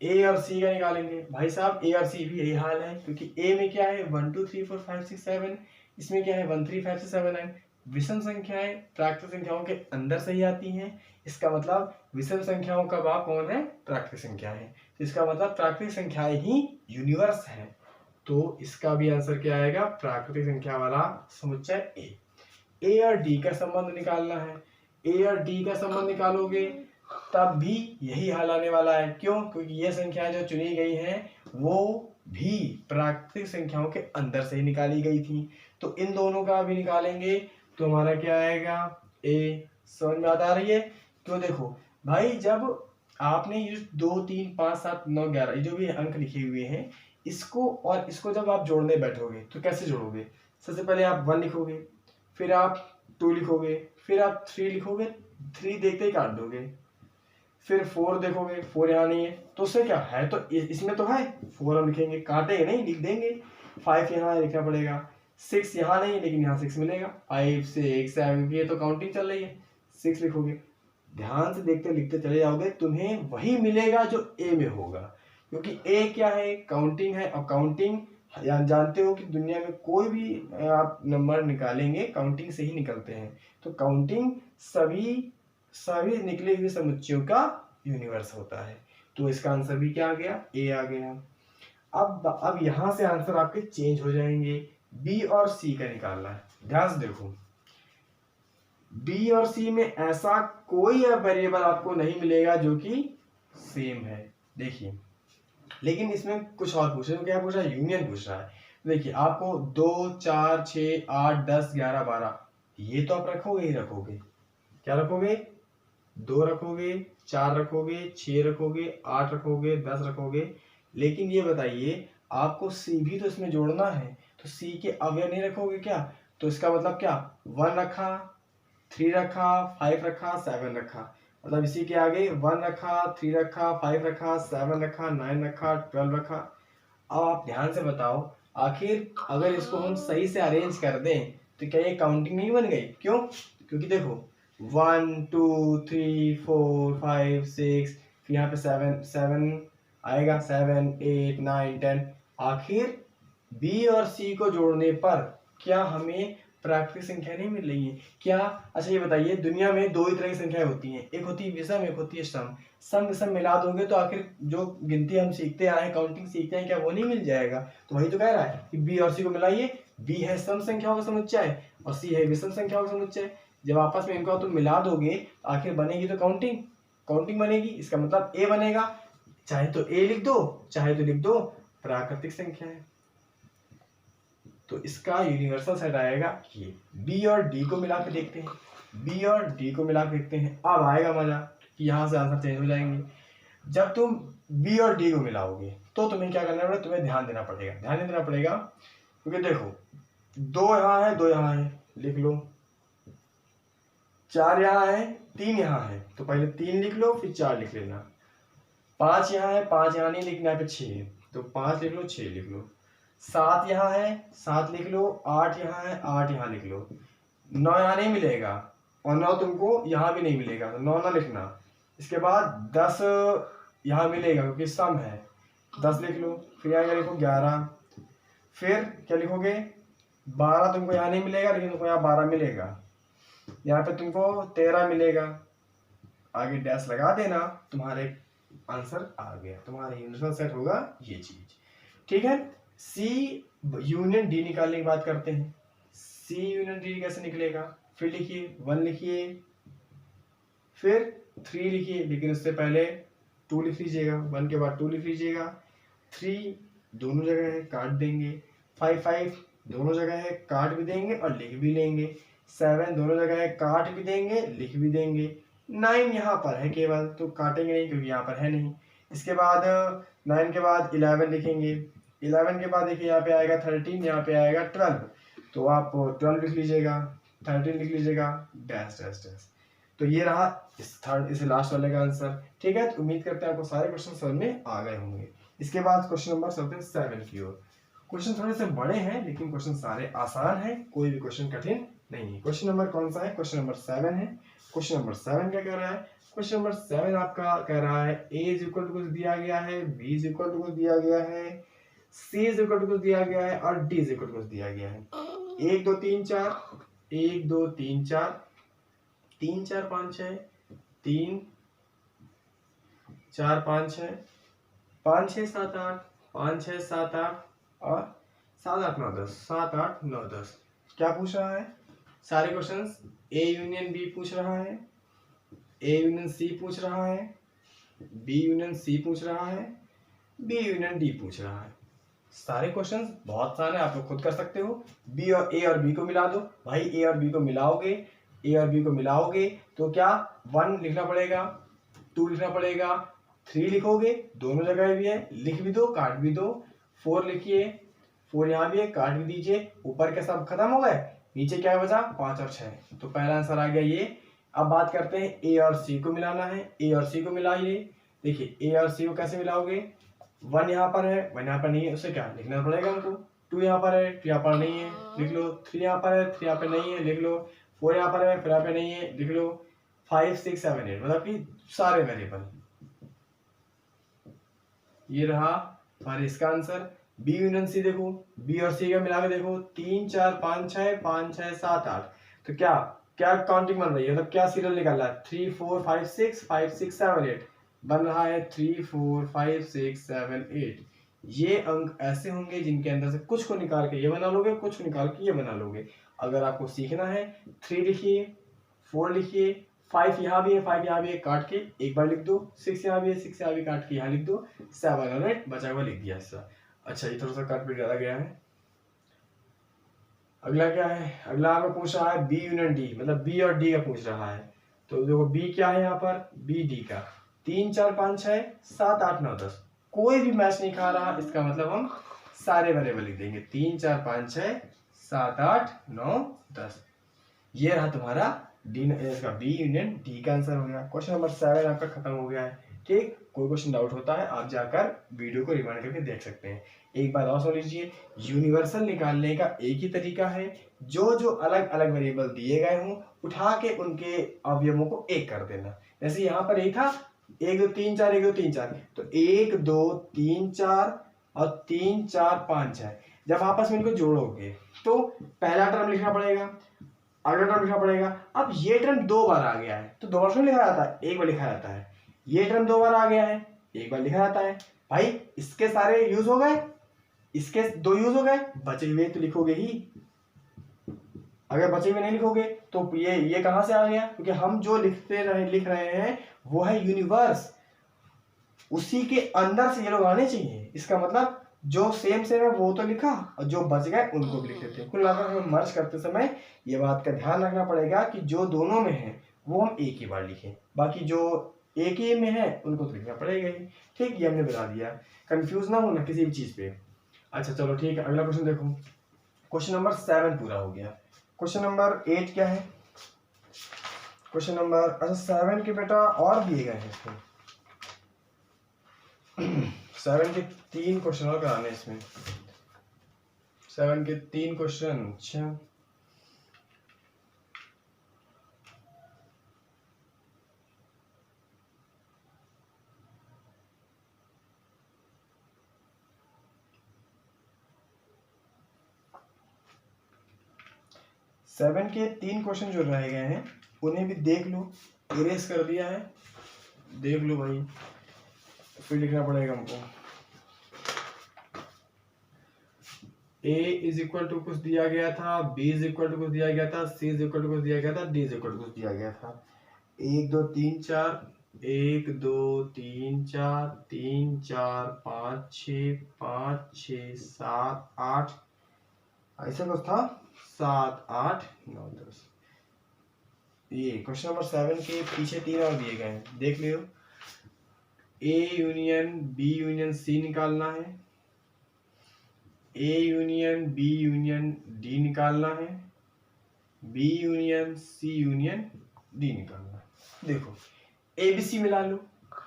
ए और सी का निकालेंगे। भाई साहब ए और सी भी यही हाल है, क्योंकि ए में क्या है? 1 2 3 4 5 6 7, इसमें क्या है? 1 3 5 6 7 9। विषम संख्याएं प्राकृतिक संख्याओं के अंदर से ही आती हैं, इसका मतलब विषम संख्याओं का बाप कौन है? प्राकृतिक संख्याएं। तो इसका मतलब प्राकृतिक संख्याएं ही यूनिवर्स है। तो इसका भी आंसर क्या आएगा? प्राकृतिक संख्या वाला समुच्चय ए और डी का संबंध निकालना है। ए और डी का संबंध निकालोगे तब भी यही हाल आने वाला है। क्यों? क्योंकि ये संख्याएं जो चुनी गई हैं वो भी प्राकृतिक संख्याओं के अंदर से ही निकाली गई थी। तो इन दोनों का भी निकालेंगे तो हमारा क्या आएगा? ए। समझ में आ रही है? तो देखो भाई, जब आपने ये 2 3 5 7 9 11 ये जो भी अंक लिखे हुए हैं, इसको और इसको जब आप जोड़ने बैठोगे तो कैसे जोड़ोगे? सबसे पहले आप 1 लिखोगे, फिर आप 2 लिखोगे, फिर आप 3 लिखोगे, 3 देखते ही काट दोगे, फिर 4 देखोगे, 4 यहाँ नहीं है, तो उससे क्या है? तो इसमें तो है, 4 हम लिखेंगे, काटेंगे नहीं, लिख देंगे। 5 यहाँ लिखना पड़ेगा, 6 यहाँ नहीं लेकिन यहाँ 6 मिलेगा, 5 6 7, ये तो काउंटिंग चल रही है, 6 लिखोगे। ध्यान से देखते लिखते चले जाओगे, तुम्हें वही मिलेगा जो ए में होगा, क्योंकि ए क्या है? काउंटिंग है, और काउंटिंग जानते हो कि दुनिया में कोई भी आप नंबर निकालेंगे काउंटिंग से ही निकलते हैं। तो काउंटिंग सभी निकले हुए समुच्चयों का यूनिवर्स होता है। तो इसका आंसर भी क्या आ गया? ए आ गया। अब यहां से आंसर आपके चेंज हो जाएंगे। बी और सी का निकालना है। ध्यान से देखो, बी और सी में ऐसा कोई वेरिएबल आपको नहीं मिलेगा जो कि सेम है। देखिए, लेकिन इसमें कुछ और पूछ रहे हो। क्या पूछ रहा है? यूनियन पूछ रहा है। देखिए, आपको 2 4 6 8 10 11 12 ये तो आप रखोगे ही रखोगे। क्या रखोगे? 2 रखोगे, 4 रखोगे, 6 रखोगे, 8 रखोगे, 10 रखोगे। लेकिन ये बताइए, आपको सी भी तो इसमें जोड़ना है, तो सी के अवयव नहीं रखोगे क्या? तो इसका मतलब क्या? 1 रखा, 3 रखा, 5 रखा, 7 रखा, मतलब इसी के आगे 1 रखा, 3 रखा, 5 रखा, 7 रखा, 9 रखा, 12 रखा। अब आप ध्यान से बताओ, आखिर अगर इसको हम सही से अरेंज कर दें तो क्या ये काउंटिंग नहीं बन गई? क्यों? क्योंकि देखो 1 2 3 4 5 6, फिर यहाँ पे 7 आएगा, 7 8 9 10। आखिर बी और सी को जोड़ने पर क्या हमें प्राकृतिक संख्या नहीं मिल रही है क्या? अच्छा ये बताइए, दुनिया में दो ही तरह की संख्याएं होती हैं, एक होती है विषम, एक होती है सम। सम विषम मिला दोगे तो आखिर जो गिनती हम सीखते आए हैं, काउंटिंग सीखते हैं, क्या वो नहीं मिल जाएगा? तो वही तो कह रहा है कि बी और सी को मिलाइए। बी है सम संख्याओं का समुच्चय और सी है विषम संख्याओं का समुच्चय। जब आपस में इनको तुम मिला दोगे आखिर बनेगी तो काउंटिंग, काउंटिंग बनेगी। इसका मतलब ए बनेगा, चाहे तो ए लिख दो चाहे तो लिख दो प्राकृतिक संख्या है। तो इसका यूनिवर्सल सेट आएगा ये। बी और डी को मिला के देखते हैं, बी और डी को मिला के देखते हैं। अब आएगा मजा कि यहाँ से आंसर चेंज हो जाएंगे। जब तुम बी और डी को मिलाओगे तो तुम्हें क्या करना पड़ेगा? तुम्हें ध्यान देना पड़ेगा क्योंकि देखो दो यहाँ है, दो यहाँ है, लिख लो। चार यहाँ है, तीन यहाँ है, तो पहले तीन लिख लो फिर चार लिख लेना। पांच यहाँ है, पांच यहाँ नहीं लिखना है, छह है तो पांच लिख लो, छह लिख लो। सात यहाँ है, सात लिख लो। आठ यहाँ है, आठ यहाँ लिख लो। नौ यहाँ नहीं मिलेगा और नौ तुमको यहाँ भी नहीं मिलेगा, तो नौ ना लिखना। इसके बाद 10 यहाँ मिलेगा क्योंकि सम है, 10 लिख लो। फिर यहाँ लिखो 11। फिर क्या लिखोगे? 12 तुमको यहाँ नहीं मिलेगा लेकिन तुमको यहाँ 12 मिलेगा। यहाँ पे तुमको 13 मिलेगा। आगे डैश लगा देना, तुम्हारे आंसर आ गया। तुम्हारा यूनिवर्सल सेट होगा ये चीज। ठीक है, सी यूनियन डी निकालने की बात करते हैं। सी यूनियन डी कैसे निकलेगा? फिर लिखिए 1 लिखिए, फिर 3 लिखिए, लेकिन उससे पहले 2 लिख लीजिएगा। 1 के बाद 2 लिख लीजिएगा। 3 दोनों जगह है, काट देंगे। 5 दोनों जगह है, काट भी देंगे और लिख भी लेंगे। 7 दोनों जगह है, काट भी देंगे, लिख भी देंगे। 9 यहाँ पर है केवल, तो काटेंगे नहीं क्योंकि यहाँ पर है नहीं। इसके बाद 9 के बाद 11 लिखेंगे। 11 के बाद देखिए यहाँ पे आएगा 13, यहाँ पे आएगा 12, तो आप 12 लिख लीजिएगा, 13 लिख लीजिएगा, डैश डैश डैश। तो ये रहा इस लास्ट वाले का आंसर। ठीक है, तो उम्मीद करते हैं आपको सारे क्वेश्चन समझ में आ गए होंगे। इसके बाद क्वेश्चन नंबर 7 की ओर। क्वेश्चन थोड़े से बड़े हैं लेकिन क्वेश्चन सारे आसान हैं, कोई भी क्वेश्चन कठिन नहीं है। क्वेश्चन नंबर कौन सा है? क्वेश्चन नंबर 7 है। क्वेश्चन नंबर 7 क्या कह रहा है? क्वेश्चन नंबर 7 आपका कह रहा है a इज इक्वल टू कुछ दिया गया है, b इज इक्वल टू कुछ दिया गया है, c इज इक्वल टू कुछ दिया गया है और d इज इक्वल टू कुछ दिया गया है। 1 2 3 4 1 2 3 4 3 4 5 6 3 4 5 6 5 6 7 8 5 6 7 8 और 7 8 9 10 7 8 9 10। क्या पूछ रहा है? सारे क्वेश्चंस ए यूनियन बी पूछ रहा है, ए यूनियन सी पूछ रहा है, बी यूनियन सी पूछ रहा है, बी यूनियन डी पूछ रहा है। सारे क्वेश्चंस बहुत सारे आप लोग खुद कर सकते हो। बी और ए और बी को मिला दो भाई, ए और बी को मिलाओगे, ए और बी को मिलाओगे तो क्या 1 लिखना पड़ेगा, 2 लिखना पड़ेगा, 3 लिखोगे, दोनों जगह भी है, लिख भी दो काट भी दो। 4 लिखिए, 4 यहाँ भी है, काट भी दीजिए। ऊपर के सब खत्म हो गए, नीचे क्या बचा? 5 और 6, तो पहला आंसर आ गया ये। अब बात करते हैं ए और सी को मिलाना है। ए और सी को मिलाइए। देखिए ए और सी को कैसे मिलाओगे? 1 यहाँ पर है, 1 यहाँ पर नहीं है, उसे क्या लिखना पड़ेगा हमको। 2 यहाँ पर है, 2 यहाँ पर नहीं है, लिख लो। 3 यहाँ पर है, 3 यहाँ पे नहीं है, लिख लो। 4 यहाँ पर है, 4 यहाँ पे नहीं है, लिख लो। 5 6 7 8 मतलब कि सारे वेरिएबल। ये रहा हमारे इसका आंसर। बी यूनियन सी देखो, बी और सी का मिला के देखो, 3 4 5 6 5 6 7 8। तो क्या क्या काउंटिंग बन रही है, मतलब क्या सीरियल निकल रहा है? 3 4 5 6 5 6 7 8 बन रहा है। 3 4 5 6 7 8। ये अंक ऐसे होंगे जिनके अंदर से कुछ को निकाल के ये बना लोगे, कुछ को निकाल के ये बना लोगे। अगर आपको सीखना है 3 लिखिए, 4 लिखिए, 5 यहाँ भी है, 5 यहाँ भी है, काट के एक बार लिख दो। 6 यहाँ भी है, 6 यहाँ भी काट के यहाँ लिख दो। 7 और 8 बचा हुआ लिख दिया ऐसा। अच्छा ये थोड़ा सा काट पीट ज्यादा गया है। अगला क्या है? अगला आपको पूछ रहा है बी यूनियन डी, मतलब बी और डी का पूछ रहा है। तो देखो बी क्या है यहाँ पर? बी डी का 3 4 5 6 7 8 9 10 कोई भी मैच नहीं खा रहा, इसका मतलब हम सारे वेरिएबल लिख देंगे। 3 4 5 6 7 8 9 10। ये रहा तुम्हारा डी, इसका बी यूनियन डी का आंसर हो गया। क्वेश्चन नंबर 7 आपका खत्म हो गया है। ठीक, कोई क्वेश्चन डाउट होता है आप जाकर वीडियो को रिवाइंड करके देख सकते हैं। एक बात और सुन लीजिए, यूनिवर्सल निकालने का एक ही तरीका है, जो जो अलग अलग वेरिएबल दिए गए हों उठा के उनके अवयवों को एक कर देना। जैसे यहाँ पर यही था 1 2 3 4 1 2 3 4, तो 1 2 3 4 और 3 4 5 6। जब आपस में इनको जोड़ोगे तो पहला टर्म लिखना पड़ेगा, अगला टर्म लिखना पड़ेगा। अब ये टर्म 2 बार आ गया है तो 2 बार क्यों लिखा जाता है, एक बार लिखा जाता है। ये टर्म 2 बार आ गया है, एक बार लिखा जाता है। भाई इसके सारे यूज हो गए, इसके 2 यूज हो गए, बचे हुए तो लिखोगे ही। अगर बचे हुए नहीं लिखोगे तो ये कहां से आ गया, क्योंकि हम जो लिख रहे हैं वो है यूनिवर्स, उसी के अंदर से ये लोग आने चाहिए। इसका मतलब जो सेम है वो तो लिखा और जो बच गए उनको भी लिख देते हैं। कुल मिलाकर हमें मर्ज करते समय ये बात का ध्यान रखना पड़ेगा कि जो दोनों में है वो हम एक ही बार लिखें, बाकी जो एक ही में है उनको तो लिखना पड़ेगा ही। ठीक, ये हमने बता दिया, कंफ्यूज ना होना किसी भी चीज पे। अच्छा चलो ठीक है, अगला क्वेश्चन देखो। क्वेश्चन नंबर 7 पूरा हो गया। क्वेश्चन नंबर 8 क्या है, क्वेश्चन नंबर, अच्छा 7 के बेटा और दिए गए हैं इसमें 7 के 3 क्वेश्चन और कराने इसमें, 7 के 3 क्वेश्चन। अच्छा सेवन के 3 क्वेश्चन जो रह गए हैं उन्हें भी देख लो, इरेज कर दिया है, देख लो भाई, फिर लिखना पड़ेगा हमको। a इज इक्वल टू कुछ दिया गया था, b इज इक्वल टू कुछ दिया गया था, c इज इक्वल टू कुछ दिया गया था, d इज इक्वल टू कुछ दिया गया था। 1 2 3 4 1 2 3 4 3 4 5 6 5 6 7 8 ऐसा कुछ था, 7 8 9 10। ये क्वेश्चन नंबर 7 के पीछे 3 और दिए गए हैं, देख लियो। A union B union C निकालना है, A union B union D निकालना है, B union C union D निकालना है। देखो ए बी सी मिला लो,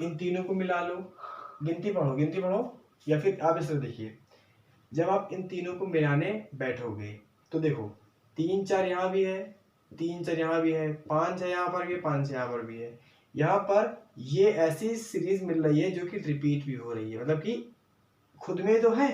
इन तीनों को मिला लो, गिनती पढ़ो, या फिर आप इसे देखिए, जब आप इन तीनों को मिलाने बैठोगे तो देखो 3 4 यहाँ भी है, 3 4 यहाँ भी है, 5 है यहाँ पर भी, 5 यहाँ पर भी है। यहाँ पर ये ऐसी सीरीज मिल रही है जो कि रिपीट भी हो रही है, मतलब कि खुद में तो है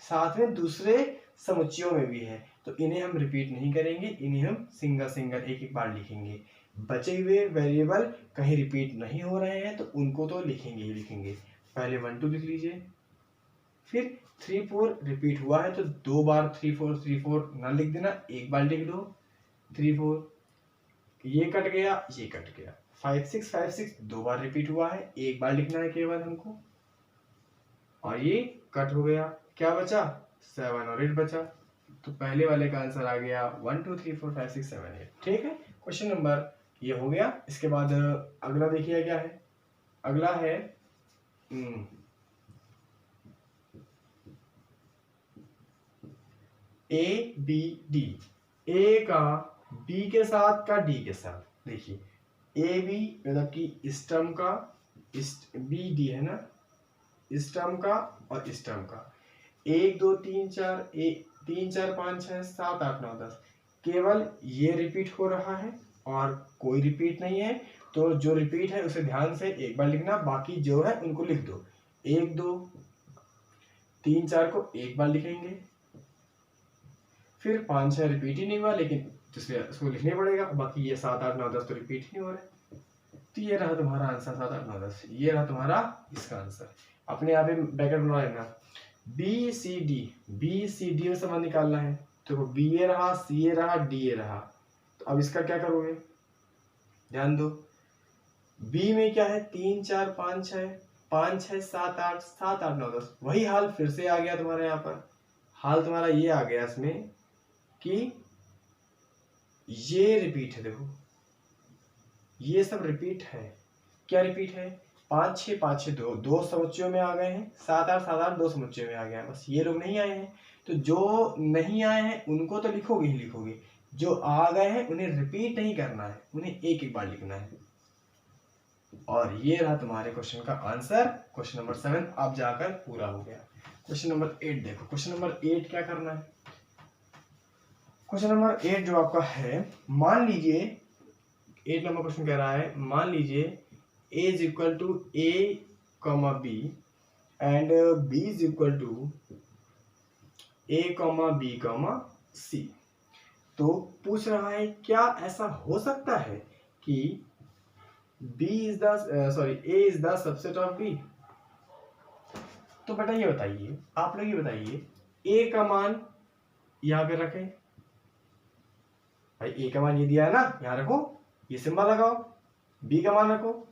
साथ में दूसरे समुच्चयों में भी है, तो इन्हें हम रिपीट नहीं करेंगे, इन्हें हम सिंगल एक एक बार लिखेंगे। बचे हुए वेरिएबल कहीं रिपीट नहीं हो रहे हैं तो उनको तो लिखेंगे ही लिखेंगे। पहले 1 2 लिख लीजिए, फिर 3 4 रिपीट हुआ है तो 2 बार 3 4 ना लिख देना, एक बार लिख दो 3 4, ये कट गया, ये कट गया। 5 6 2 बार रिपीट हुआ है, एक बार लिखना है केवल हमको, और ये कट हो गया, क्या बचा 7 और 8 बचा। तो पहले वाले का आंसर आ गया 1 2 3 4 5 6 7 8। ठीक है, क्वेश्चन नंबर ये हो गया। इसके बाद अगला देखिए क्या है, अगला है ए बी डी, ए का बी के साथ का डी के साथ। देखिए ए बी मतलब कि इस टर्म का, इस बी डी है ना, इस टर्म का और इस टर्म का, 1 2 3 4 3 4 5 6 7 8 9 10, केवल ये रिपीट हो रहा है और कोई रिपीट नहीं है। तो जो रिपीट है उसे ध्यान से एक बार लिखना, बाकी जो है उनको लिख दो। 1 2 3 4 को एक बार लिखेंगे, फिर 5 6 रिपीट ही नहीं हुआ लेकिन इसलिए उसको लिखने पड़ेगा, बाकी ये 7 8 9 10 तो रिपीट ही नहीं हो रहे। तो ये रहा तुम्हारा आंसर 7 8 9 10, ये रहा तुम्हारा इसका आंसर। अपने यहाँ पे ब्रैकेट बना लेना, बी सी डी में संबंध निकालना है। तो बी ए रहा, सी ए रहा, डी ए रहा, तो अब इसका क्या करोगे, ध्यान दो। बी में क्या है 3 4 5 6 5 6 7 8 7 8 9 10, वही हाल फिर से आ गया तुम्हारे यहाँ पर। हाल तुम्हारा ये आ गया इसमें कि ये रिपीट है, देखो ये सब रिपीट है। क्या रिपीट है, 5 6 दो समुच्चयों में आ गए हैं, 7 8 दो समुच्चयों में आ गया है, बस ये लोग नहीं आए हैं। तो जो नहीं आए हैं उनको तो लिखोगे ही लिखोगे, जो आ गए हैं उन्हें रिपीट नहीं करना है, उन्हें एक एक बार लिखना है। और ये रहा तुम्हारे क्वेश्चन का आंसर। क्वेश्चन नंबर 7 अब जाकर पूरा हो गया। क्वेश्चन नंबर 8 देखो, क्वेश्चन नंबर 8 क्या करना है। क्वेश्चन नंबर 8 जो आपका है, मान लीजिए 8 नंबर क्वेश्चन कह रहा है, मान लीजिए a is equal to a comma b and b is equal to A, B, तो पूछ रहा है क्या ऐसा हो सकता है कि A is the subset of B। तो बेटा ये बताइए, आप लोग ये बताइए, A का मान यहाँ पे रखें, भाई A का मान ये दिया है ना, यहाँ रखो, ये सिंबल लगाओ, B का मान रखो।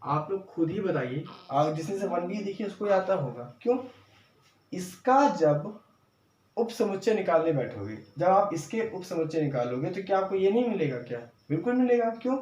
आप लोग खुद ही बताइए, आप जिसने से 1D देखिए उसको आता होगा। क्यों? इसका जब उप समुच्चय निकालने बैठोगे, जब आप इसके उप समुच्चय निकालोगे तो क्या आपको ये नहीं मिलेगा? क्या बिल्कुल मिलेगा। क्यों?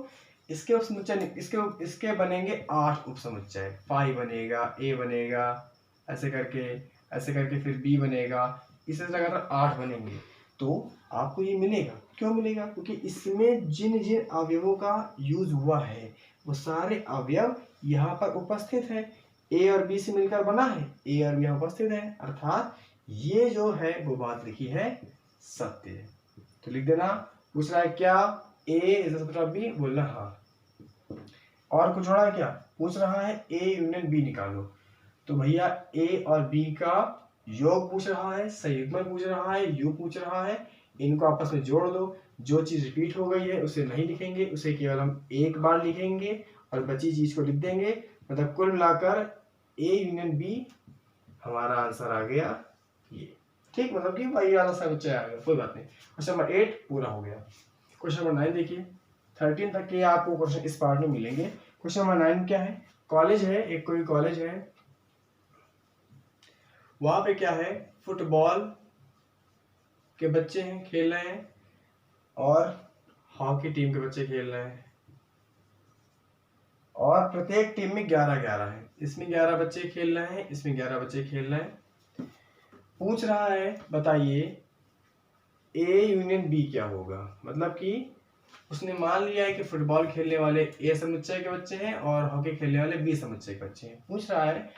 इसके उप समुच्चय इसके बनेंगे 8 उप समुच्चय, फाई बनेगा, A बनेगा, ऐसे करके फिर B बनेगा, इसी तरह अगर 8 बनेंगे तो आपको ये मिलेगा। क्यों मिलेगा? क्योंकि इसमें जिन जिन अवयवों का यूज हुआ है वो सारे अवयव यहाँ पर उपस्थित है, A और B से मिलकर बना है, A और B यहाँ उपस्थित है, अर्थात ये जो है वो बात लिखी है सत्य है। तो लिख देना। पूछ रहा है क्या A is the subset of B, बोलना हाँ। और कुछ हो रहा है क्या? पूछ रहा है A यूनियन B निकालो, तो भैया A और B का योग पूछ रहा है, संयुग्मन पूछ रहा है, योग पूछ रहा है, इनको आपस में जोड़ दो। जो चीज रिपीट हो गई है उसे नहीं लिखेंगे, उसे केवल हम एक बार लिखेंगे और बची चीज को लिख देंगे। मतलब कुल मिलाकर A यूनियन B हमारा आंसर आ गया ये। ठीक, मतलब कि वही वाला सब बच्चा आ गया, कोई बात नहीं। क्वेश्चन नंबर 8 पूरा हो गया। क्वेश्चन नंबर 9 देखिए, 13 तक के आपको क्वेश्चन इस पार्ट में मिलेंगे। क्वेश्चन नंबर 9 क्या है? कॉलेज है, एक कोई कॉलेज है, वहां पे क्या है, फुटबॉल के बच्चे हैं, खेल रहे हैं, और हॉकी टीम के बच्चे खेल रहे हैं, और प्रत्येक टीम में 11-11 है। इसमें 11 बच्चे खेल रहे हैं, इसमें 11 बच्चे खेल रहे हैं। पूछ रहा है बताइए A यूनियन B क्या होगा। मतलब कि उसने मान लिया है कि फुटबॉल खेलने वाले A समुच्चय के बच्चे हैं और हॉकी खेलने वाले B समुच्चय के बच्चे हैं। पूछ रहा है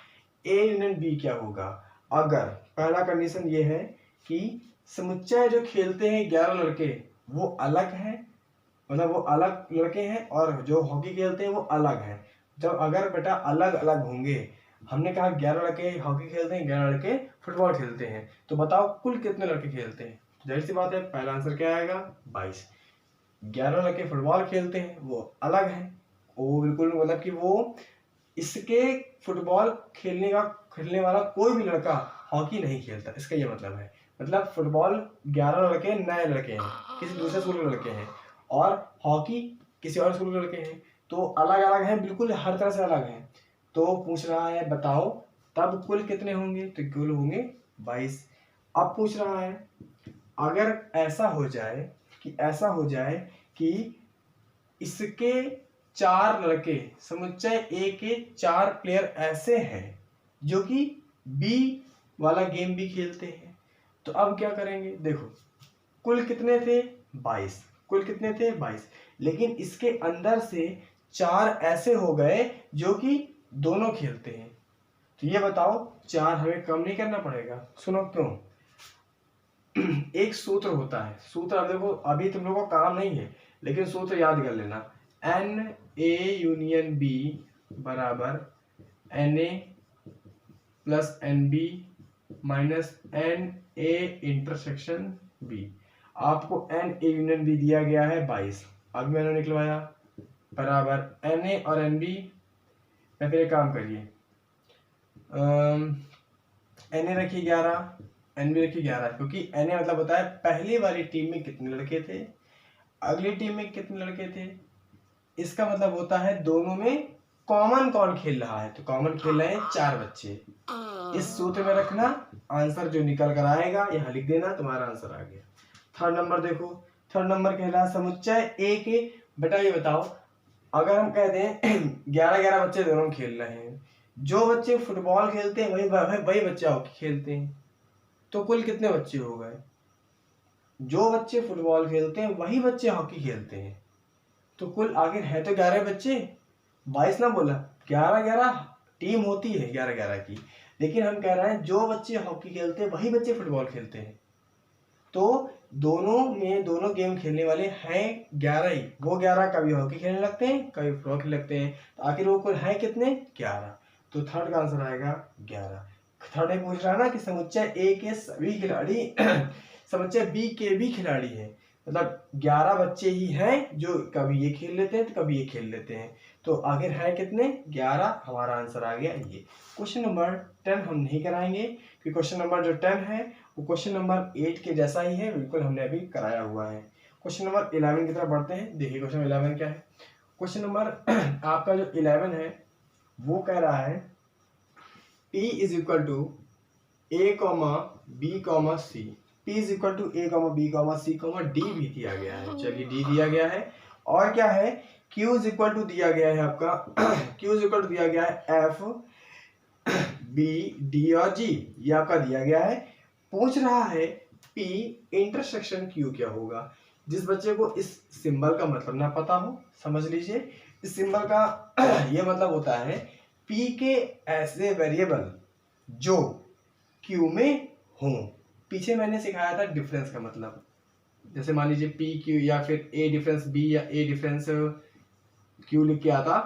A यूनियन B क्या होगा अगर पहला कंडीशन ये है कि समुच्चय जो खेलते हैं 11 लड़के वो अलग हैं, मतलब वो अलग लड़के हैं, और जो हॉकी खेलते हैं वो अलग हैं। जब अगर बेटा अलग अलग होंगे, हमने कहा 11 लड़के हॉकी खेलते हैं, 11 लड़के फुटबॉल खेलते हैं, तो बताओ कुल कितने लड़के खेलते हैं? जाहिर सी बात है पहला आंसर क्या आएगा? 22। 11 लड़के फुटबॉल खेलते हैं वो अलग हैं, वो बिल्कुल, मतलब कि वो इसके फुटबॉल खेलने वाला कोई भी लड़का हॉकी नहीं खेलता, इसका ये मतलब है। मतलब फुटबॉल 11 लड़के नए लड़के हैं, किसी दूसरे स्कूल के लड़के हैं, और हॉकी किसी और स्कूल के लड़के हैं, तो अलग अलग हैं, बिल्कुल हर तरह से अलग हैं। तो पूछ रहा है बताओ तब कुल कितने होंगे? तो कुल होंगे 22। अब पूछ रहा है अगर ऐसा हो जाए कि इसके 4 लड़के समुच्चय A के 4 प्लेयर ऐसे हैं जो कि B वाला गेम भी खेलते हैं, तो अब क्या करेंगे? देखो कुल कितने थे? 22। कुल कितने थे? 22। लेकिन इसके अंदर से 4 ऐसे हो गए जो कि दोनों खेलते हैं, तो ये बताओ 4 हमें कम नहीं करना पड़ेगा? सुनो क्यों। एक सूत्र होता है, सूत्र अब देखो अभी तुम लोगों का काम नहीं है, लेकिन सूत्र याद कर लेना। NA यूनियन B बराबर NA plus NB minus NA intersection B। आपको NA यूनियन B दिया गया है 22, अभी मैंने निकलवाया, बराबर NA और NB। मैं फिर एक काम करिए, NA रखिए 11, NB रखिए 11, क्योंकि NA मतलब होता है पहली वाली टीम में कितने लड़के थे, अगली टीम में कितने लड़के थे। इसका मतलब होता है दोनों में कॉमन कौन खेल रहा है, तो कॉमन खेल रहे हैं 4 बच्चे। इस सूत्र में रखना, आंसर जो निकल कर आएगा यहाँ लिख देना, तुम्हारा आंसर आ गया। थर्ड नंबर देखो, थर्ड नंबर कहला समुच्चय A के। बेटा ये बताओ अगर हम कह दें 11-11 बच्चे दोनों खेल रहे हैं, जो बच्चे फुटबॉल खेलते हैं वही बच्चे हॉकी खेलते हैं, तो कुल कितने बच्चे हो गए? जो बच्चे फुटबॉल खेलते हैं वही बच्चे हॉकी खेलते हैं, तो कुल आखिर है तो 11 बच्चे, 22 ना बोला, 11-11 टीम होती है 11-11 की, लेकिन हम कह रहे हैं जो बच्चे हॉकी खेलते हैं वही बच्चे फुटबॉल खेलते हैं, तो दोनों गेम खेलने वाले हैं 11 ही। वो 11 कभी हॉकी खेलने लगते हैं, कभी फुटबॉल खेलने लगते हैं, तो आखिर वो कुल है कितने? 11। तो थर्ड का आंसर आएगा 11। थर्ड में पूछ रहा है ना कि समुच्चय ए के सभी खिलाड़ी समुच्चय बी के भी खिलाड़ी हैं, मतलब 11 बच्चे ही हैं जो कभी ये खेल लेते हैं तो कभी ये खेल लेते हैं। तो आखिर है कितने? 11। हमारा आंसर आ गया ये। क्वेश्चन नंबर 10 हम नहीं कराएंगे क्योंकि क्वेश्चन नंबर जो 10 है वो क्वेश्चन नंबर 8 के जैसा ही है, बिल्कुल हमने अभी कराया हुआ है। क्वेश्चन नंबर 11 की तरफ बढ़ते हैं। देखिए क्वेश्चन 11 क्या है। क्वेश्चन नंबर आपका जो 11 है वो कह रहा है P is equal to A, B, C। P is equal to A, B, C, D भी दिया गया है। चलिए D दिया गया है। और क्या है? Q इज इक्वल टू दिया गया है आपका Q इज इक्वल टू दिया गया है F, B, D और G, ये आपका दिया गया है। पूछ रहा है P इंटरसेक्शन Q क्या होगा। जिस बच्चे को इस सिंबल का मतलब ना पता हो, समझ लीजिए इस सिंबल का ये मतलब होता है P के ऐसे वेरिएबल जो Q में हो। पीछे मैंने सिखाया था डिफरेंस का मतलब, जैसे मान लीजिए P Q या फिर A डिफरेंस B या A डिफरेंस Q लिख के आता,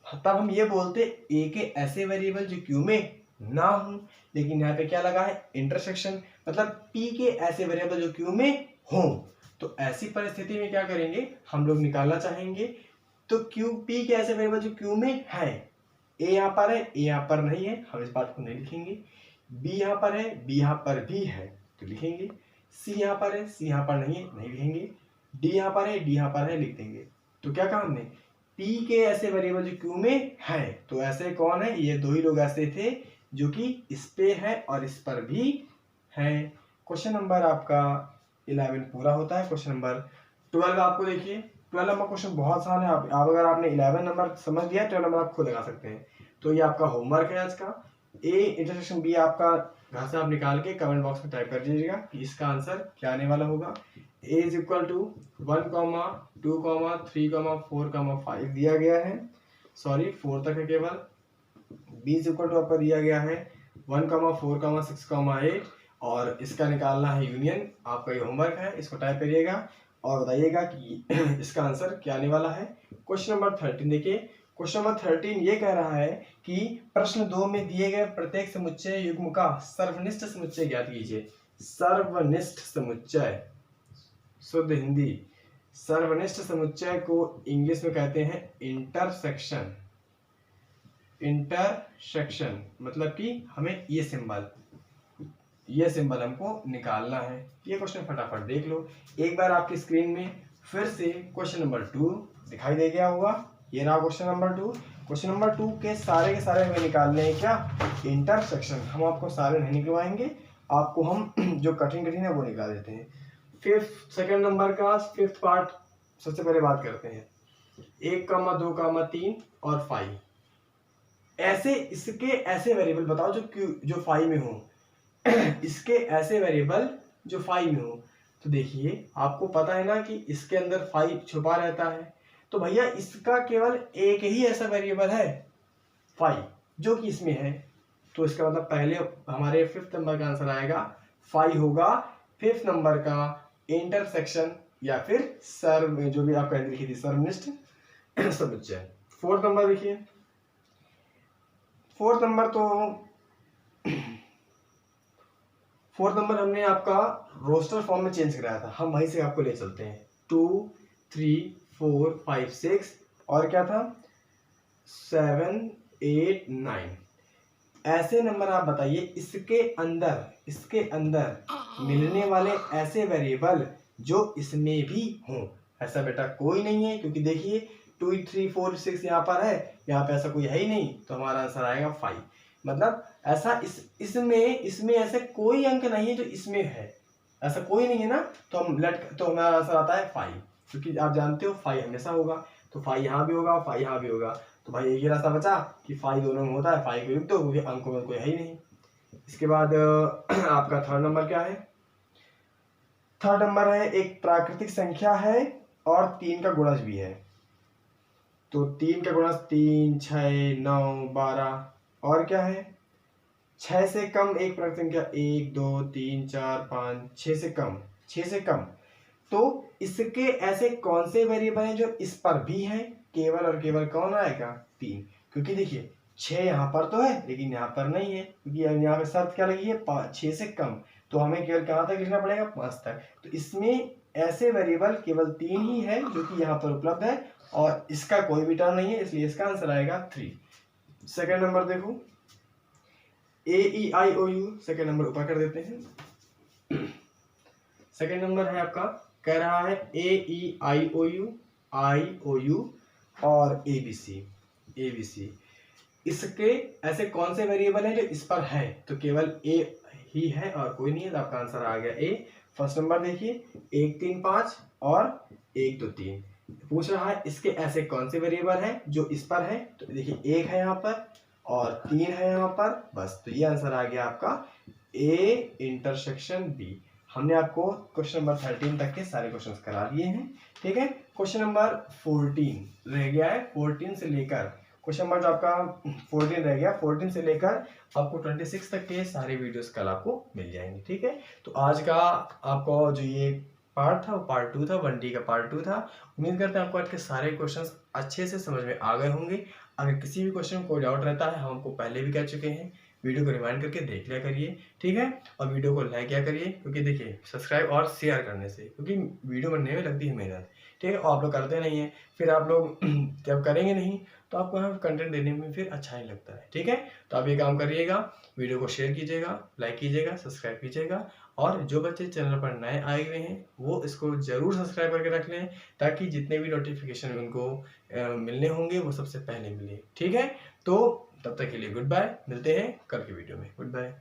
तब हम ये बोलते A के ऐसे वेरिएबल जो Q में ना हो। लेकिन यहाँ पे क्या लगा है? इंटरसेक्शन, मतलब P के ऐसे वेरिएबल जो Q में हो। तो ऐसी परिस्थिति में क्या करेंगे? हम लोग निकालना चाहेंगे तो P के ऐसे वेरिएबल जो Q में है, A यहाँ पर है, A यहाँ पर नहीं है, हम इस बात को नहीं लिखेंगे। B यहाँ पर है, B यहाँ पर भी है तो लिखेंगे। C यहाँ पर है, C यहाँ पर नहीं है, नहीं लिखेंगे। D यहाँ पर है, D यहाँ पर है, लिख देंगे। तो क्या कहा हमने? P के ऐसे वेरिएबल जो Q में है, तो ऐसे कौन है? ये दो ही लोग ऐसे थे जो कि इस पे है और इस पर भी है। क्वेश्चन नंबर आपका 11 पूरा होता है। क्वेश्चन नंबर 12 आपको देखिए, 12 नंबर क्वेश्चन बहुत आसान है। आप अगर आपने 11 नंबर समझ लिया, 12 नंबर आप खुद लगा सकते हैं। तो ये आपका होमवर्क है आज का। A इंटरसेक्शन B आपका घर से आप निकाल के कमेंट बॉक्स में टाइप कर दीजिएगा कि इसका आंसर क्या आने वाला होगा। A इज इक्वल टू 1, 2, 3, 4, 5 दिया गया है, सॉरी 4 तक है केवल। B इज इक्वल टू आपका दिया गया है 1, 4, 6, 8 और इसका निकालना है यूनियन। आपका ये होमवर्क है, इसको टाइप करिएगा और बताइएगा कि इसका आंसर क्या आने वाला है। क्वेश्चन नंबर 13 देखिए। क्वेश्चन नंबर 13 ये कह रहा है कि प्रश्न 2 में दिए गए प्रत्येक समुच्चय युग्म का सर्वनिष्ठ समुच्चय ज्ञात कीजिए। सर्वनिष्ठ समुच्चय, शुद्ध हिंदी, सर्वनिष्ठ समुच्चय को इंग्लिश में कहते हैं इंटरसेक्शन। इंटरसेक्शन मतलब कि हमें ये सिंबल हमको निकालना है। ये क्वेश्चन फटाफट देख लो एक बार। आपकी स्क्रीन में फिर से क्वेश्चन नंबर 2 दिखाई दे गया होगा। ये रहा क्वेश्चन नंबर 2। क्वेश्चन नंबर 2 के सारे हमें निकालने हैं क्या? इंटरसेक्शन। हम आपको सारे नहीं निकलवाएंगे, आपको हम जो कठिन है वो निकाल देते हैं। सेकंड नंबर का 5th पार्ट सबसे पहले बात करते हैं। 1, 2, 3 और 5 ऐसे इसके ऐसे वेरिएबल बताओ जो 5 में हो। इसके ऐसे वेरिएबल जो 5 में हो। तो देखिए आपको पता है ना कि इसके अंदर 5 छुपा रहता है, तो भैया इसका केवल एक ही ऐसा वेरिएबल है 5 जो कि इसमें है। तो इसका मतलब पहले हमारे 5th नंबर का आंसर आएगा 5 होगा 5th नंबर का इंटरसेक्शन या फिर सर्व, जो भी आपका लिखी थी सर्वनिष्ठ समुच्चय। 4th नंबर देखिए। 4th नंबर तो 4th नंबर हमने आपका रोस्टर फॉर्म में चेंज कराया था, हम वहीं से आपको ले चलते हैं। 2, 3, 4, 5, 6 और क्या था 7, 8, 9 ऐसे नंबर आप बताइए इसके अंदर मिलने वाले ऐसे वेरिएबल जो इसमें भी हों। ऐसा बेटा कोई नहीं है, क्योंकि देखिए 2, 3, 4, 6 यहाँ पर है, यहाँ पे ऐसा कोई है ही नहीं, तो हमारा आंसर आएगा 5। मतलब ऐसा इसमें ऐसे कोई अंक नहीं है जो इसमें है, ऐसा कोई नहीं है ना। तो हमारा आंसर आता है 5, क्योंकि आप जानते हो 5 हमेशा होगा। तो 5 यहाँ भी होगा, 5 यहाँ भी होगा। तो भाई एक ही रास्ता बचा कि 5 दोनों में होता है, 5 को लिख दो क्योंकि अंकों में कोई है ही नहीं। इसके बाद आपका 3rd नंबर क्या है? 3rd नंबर है एक प्राकृतिक संख्या है और 3 का गुणज भी है। तो 3 का गुणज 3, 6, 9, 12 और क्या है 6 से कम एक प्राकृतिक संख्या 1, 2, 3, 4, 5 6 से कम। तो इसके ऐसे कौन से वेरिएबल हैं जो इस पर भी हैं? केवल और केवल कौन आएगा 3, क्योंकि देखिए 6 यहाँ पर तो है लेकिन यहाँ पर नहीं है, क्योंकि यहाँ पे शर्त क्या लगी है 6 से कम, तो हमें केवल कहाँ तक लिखना पड़ेगा 5 तक। तो इसमें ऐसे वेरिएबल केवल 3 ही है जो कि यहाँ पर उपलब्ध है और इसका कोई भी टर्म नहीं है, इसलिए इसका आंसर आएगा 3। सेकेंड नंबर देखो AEIOU, सेकेंड नंबर ऊपर कर देते हैं। सेकेंड नंबर है आपका, कह रहा है AEIOU, IOU और ABC। इसके ऐसे कौन से वेरिएबल हैं जो इस पर है, तो केवल A ही है और कोई नहीं है, तो आपका आंसर आ गया A। फर्स्ट नंबर देखिए 1 3 5 और 1 2 3 पूछ रहा है इसके ऐसे कौन से वेरिएबल हैं जो इस पर है, तो देखिए 1 है यहाँ पर और 3 है यहाँ पर, बस। तो ये आंसर आ गया आपका A∩B। हमने आपको क्वेश्चन नंबर 13 तक के सारे क्वेश्चंस करा दिए हैं, ठीक है। क्वेश्चन नंबर 14 रह गया है, 14 से लेकर क्वेश्चन नंबर जो आपका 14 रह गया, 14 से लेकर आपको 26 तक के सारे वीडियोस कल आपको मिल जाएंगे, ठीक है। तो आज का आपको जो ये पार्ट था वो पार्ट 2 था, 1D का पार्ट 2 था। उम्मीद करते हैं आपको आज के सारे क्वेश्चंस अच्छे से समझ में आ गए होंगे। अगर किसी भी क्वेश्चन में कोई डाउट रहता है, हम आपको पहले भी कह चुके हैं, वीडियो को रिमाइंड करके देख लिया करिए, ठीक है। और वीडियो को लाइक किया करिए, क्योंकि देखिए सब्सक्राइब और शेयर करने से, क्योंकि वीडियो बनने में लगती है मेहनत, ठीक है। और आप लोग करते नहीं है, फिर आप लोग जब करेंगे नहीं तो आपको यहाँ कंटेंट देने में फिर अच्छा नहीं लगता है, ठीक है। तो आप ये काम करिएगा, वीडियो को शेयर कीजिएगा, लाइक कीजिएगा, सब्सक्राइब कीजिएगा। और जो बच्चे चैनल पर नए आए हुए हैं वो इसको ज़रूर सब्सक्राइब करके रख लें, ताकि जितने भी नोटिफिकेशन उनको मिलने होंगे वो सबसे पहले मिले, ठीक है। तो तब तक के लिए गुड बाय, मिलते हैं कल की वीडियो में, गुड बाय।